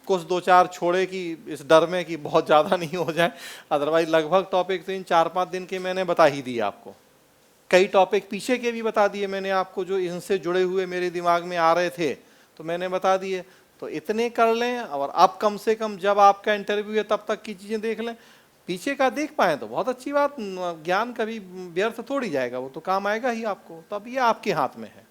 कुछ 2-4 छोड़े कि इस डर में कि बहुत ज़्यादा नहीं हो जाए, अदरवाइज लगभग टॉपिक तो इन 4-5 दिन के मैंने बता ही दिए आपको। कई टॉपिक पीछे के भी बता दिए मैंने आपको, जो इनसे जुड़े हुए मेरे दिमाग में आ रहे थे तो मैंने बता दिए, तो इतने कर लें। और अब कम से कम जब आपका इंटरव्यू है तब तक की चीज़ें देख लें, पीछे का देख पाए तो बहुत अच्छी बात, ज्ञान कभी व्यर्थ थोड़ी जाएगा, वो तो काम आएगा ही आपको, तब ये आपके हाथ में है।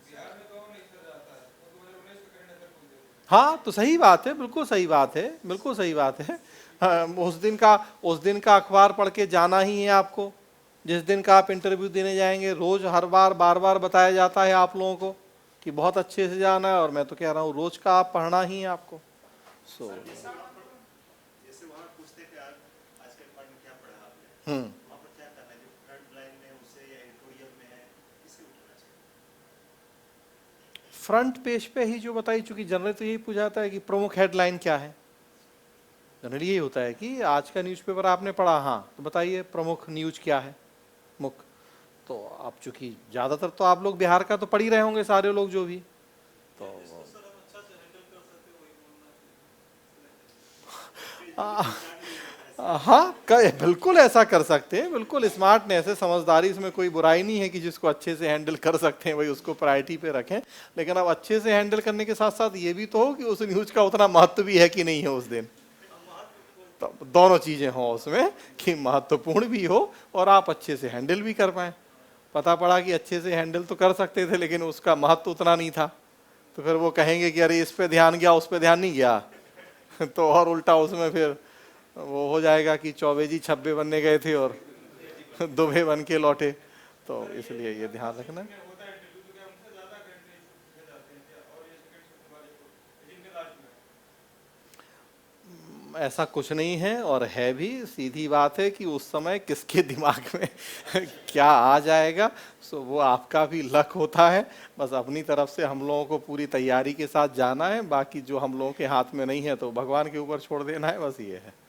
हाँ तो सही बात है, बिल्कुल सही बात है, बिल्कुल सही बात है। हाँ, उस दिन का अखबार पढ़ के जाना ही है आपको, जिस दिन का आप इंटरव्यू देने जाएंगे, रोज हर बार बार बार बताया जाता है आप लोगों को कि बहुत अच्छे से जाना है, और मैं तो कह रहा हूँ रोज का आप पढ़ना ही है आपको। फ्रंट पेज पे ही जो बताई, चूंकि जनरल तो यही पूछा जाता है कि प्रमुख हेडलाइन क्या है, जनरली यही होता है कि आज का न्यूज़पेपर आपने पढ़ा, हाँ तो बताइए प्रमुख न्यूज क्या है, मुख्य। तो आप चूंकि ज़्यादातर तो आप लोग बिहार का तो पढ़ ही रहे होंगे सारे लोग जो भी, तो हाँ बिल्कुल ऐसा कर सकते हैं, बिल्कुल स्मार्टनेस है, समझदारी, इसमें कोई बुराई नहीं है कि जिसको अच्छे से हैंडल कर सकते हैं वही उसको प्रायोरिटी पे रखें। लेकिन अब अच्छे से हैंडल करने के साथ साथ ये भी तो हो कि उस न्यूज का उतना महत्व भी है कि नहीं है उस दिन, तो दोनों चीजें हों उसमें, कि महत्वपूर्ण भी हो और आप अच्छे से हैंडल भी कर पाए। पता पड़ा कि अच्छे से हैंडल तो कर सकते थे लेकिन उसका महत्व उतना नहीं था, तो फिर वो कहेंगे कि अरे इस पे ध्यान गया उस पे ध्यान नहीं गया तो और उल्टा उसमें फिर वो हो जाएगा कि चौबे जी छब्बे बनने गए थे और दुबे बन के लौटे, तो इसलिए ये ध्यान रखना। ऐसा कुछ नहीं है, और है भी, सीधी बात है कि उस समय किसके दिमाग में क्या आ जाएगा, सो वो आपका भी लक होता है। बस अपनी तरफ से हम लोगों को पूरी तैयारी के साथ जाना है, बाकी जो हम लोगों के हाथ में नहीं है तो भगवान के ऊपर छोड़ देना है, बस ये है।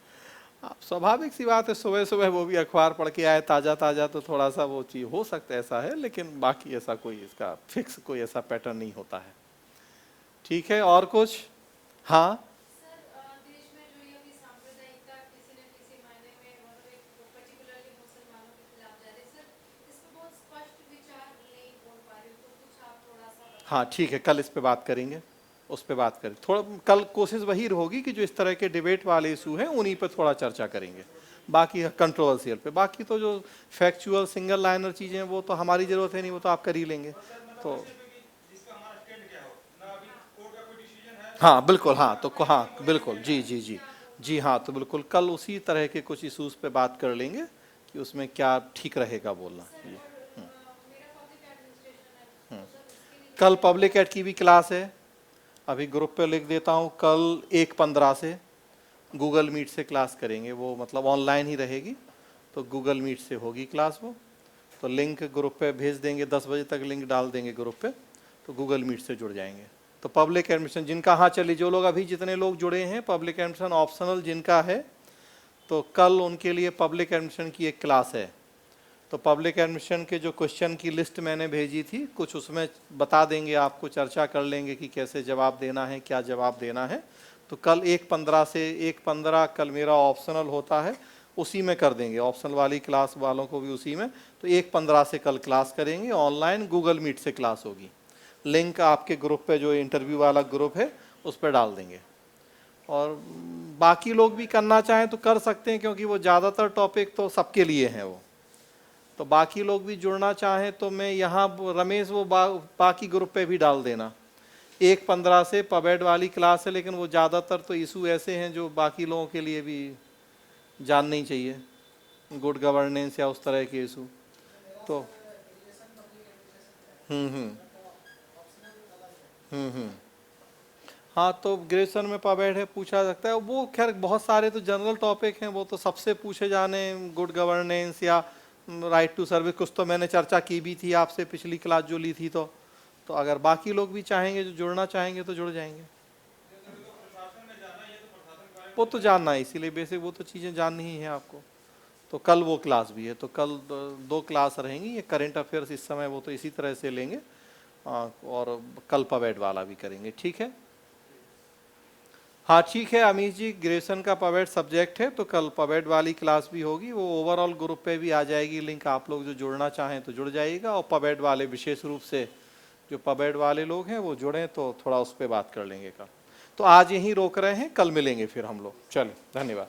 हाँ, स्वाभाविक सी बात है, सुबह सुबह वो भी अखबार पढ़ के आए ताज़ा ताज़ा, तो थोड़ा सा वो चीज़ हो सकता है, ऐसा है, लेकिन बाकी ऐसा कोई इसका फिक्स कोई ऐसा पैटर्न नहीं होता है। ठीक है, और कुछ? हाँ, सर, देश में जो ये अभी सांप्रदायिकता किसी न किसी मायने में मतलब एक पर्टिकुलरली मुसलमानों के खिलाफ जा रही है सर, इस पे बहुत स्पष्ट विचार नहीं बोल पा रही हूँ, तो कुछ आप थोड़ा सा हाँ ठीक है, कल इस पे बात करेंगे, उस पे बात करें थोड़ा। कल कोशिश वही होगी कि जो इस तरह के डिबेट वाले इशू हैं उन्हीं पे थोड़ा चर्चा करेंगे, बाकी कंट्रोवर्शियल पे। बाकी तो जो फैक्चुअल सिंगल लाइनर चीज़ें हैं वो तो हमारी ज़रूरत है नहीं, वो तो आप कर ही लेंगे। तो हाँ बिल्कुल, हाँ तो हाँ बिल्कुल, जी जी जी जी, हाँ तो बिल्कुल कल उसी तरह के कुछ इशूज़ पे बात कर लेंगे कि उसमें क्या ठीक रहेगा बोलना। जी, मेरा पब्लिक एडमिनिस्ट्रेशन है तो सर उसके लिए कल पब्लिक एड की भी क्लास है, अभी ग्रुप पे लिख देता हूँ, कल 1:15 से गूगल मीट से क्लास करेंगे, वो मतलब ऑनलाइन ही रहेगी, तो गूगल मीट से होगी क्लास वो। तो लिंक ग्रुप पे भेज देंगे, 10 बजे तक लिंक डाल देंगे ग्रुप पे, तो गूगल मीट से जुड़ जाएंगे। तो पब्लिक एडमिशन जिनका, हाँ चलिए, जो लोग अभी जितने लोग जुड़े हैं, पब्लिक एडमिशन ऑप्शनल जिनका है, तो कल उनके लिए पब्लिक एडमिशन की एक क्लास है। तो पब्लिक एडमिशन के जो क्वेश्चन की लिस्ट मैंने भेजी थी, कुछ उसमें बता देंगे आपको, चर्चा कर लेंगे कि कैसे जवाब देना है, क्या जवाब देना है। तो कल 1:15 से 1:15 कल मेरा ऑप्शनल होता है, उसी में कर देंगे, ऑप्शनल वाली क्लास वालों को भी उसी में। तो 1:15 से कल क्लास करेंगे, ऑनलाइन गूगल मीट से क्लास होगी। लिंक आपके ग्रुप पे, जो इंटरव्यू वाला ग्रुप है, उस पर डाल देंगे। और बाकी लोग भी करना चाहें तो कर सकते हैं, क्योंकि वो ज़्यादातर टॉपिक तो सबके लिए हैं वो। तो बाकी लोग भी जुड़ना चाहें तो मैं यहाँ रमेश वो बाकी ग्रुप पे भी डाल देना। 1:15 से पबेड वाली क्लास है, लेकिन वो ज़्यादातर तो इशू ऐसे हैं जो बाकी लोगों के लिए भी जानने ही चाहिए, गुड गवर्नेंस या उस तरह के इशू। तो हम्म हम्म हाँ, तो ग्रेजुएशन में पबेड है, पूछा सकता है वो। खैर बहुत सारे तो जनरल टॉपिक हैं, वो तो सबसे पूछे जाने, गुड गवर्नेंस या राइट टू सर्विस, कुछ तो मैंने चर्चा की भी थी आपसे पिछली क्लास जो ली थी। तो अगर बाकी लोग भी चाहेंगे, जो जुड़ना चाहेंगे तो जुड़ जाएंगे। वो तो जानना है, इसीलिए बेसिक वो तो चीज़ें जाननी ही है आपको। तो कल वो क्लास भी है, तो कल दो क्लास रहेंगी। ये करंट अफेयर्स इस समय वो तो इसी तरह से लेंगे, और कल पवेड वाला भी करेंगे, ठीक है। हाँ ठीक है अमीश जी, ग्रेजुएशन का पवेड सब्जेक्ट है, तो कल पवेड वाली क्लास भी होगी, वो ओवरऑल ग्रुप पे भी आ जाएगी लिंक। आप लोग जो जुड़ना चाहें तो जुड़ जाइएगा, और पवेड वाले विशेष रूप से जो पवेड वाले लोग हैं वो जुड़ें, तो थोड़ा उस पर बात कर लेंगे कल। तो आज यहीं रोक रहे हैं, कल मिलेंगे फिर हम लोग। चलो, धन्यवाद।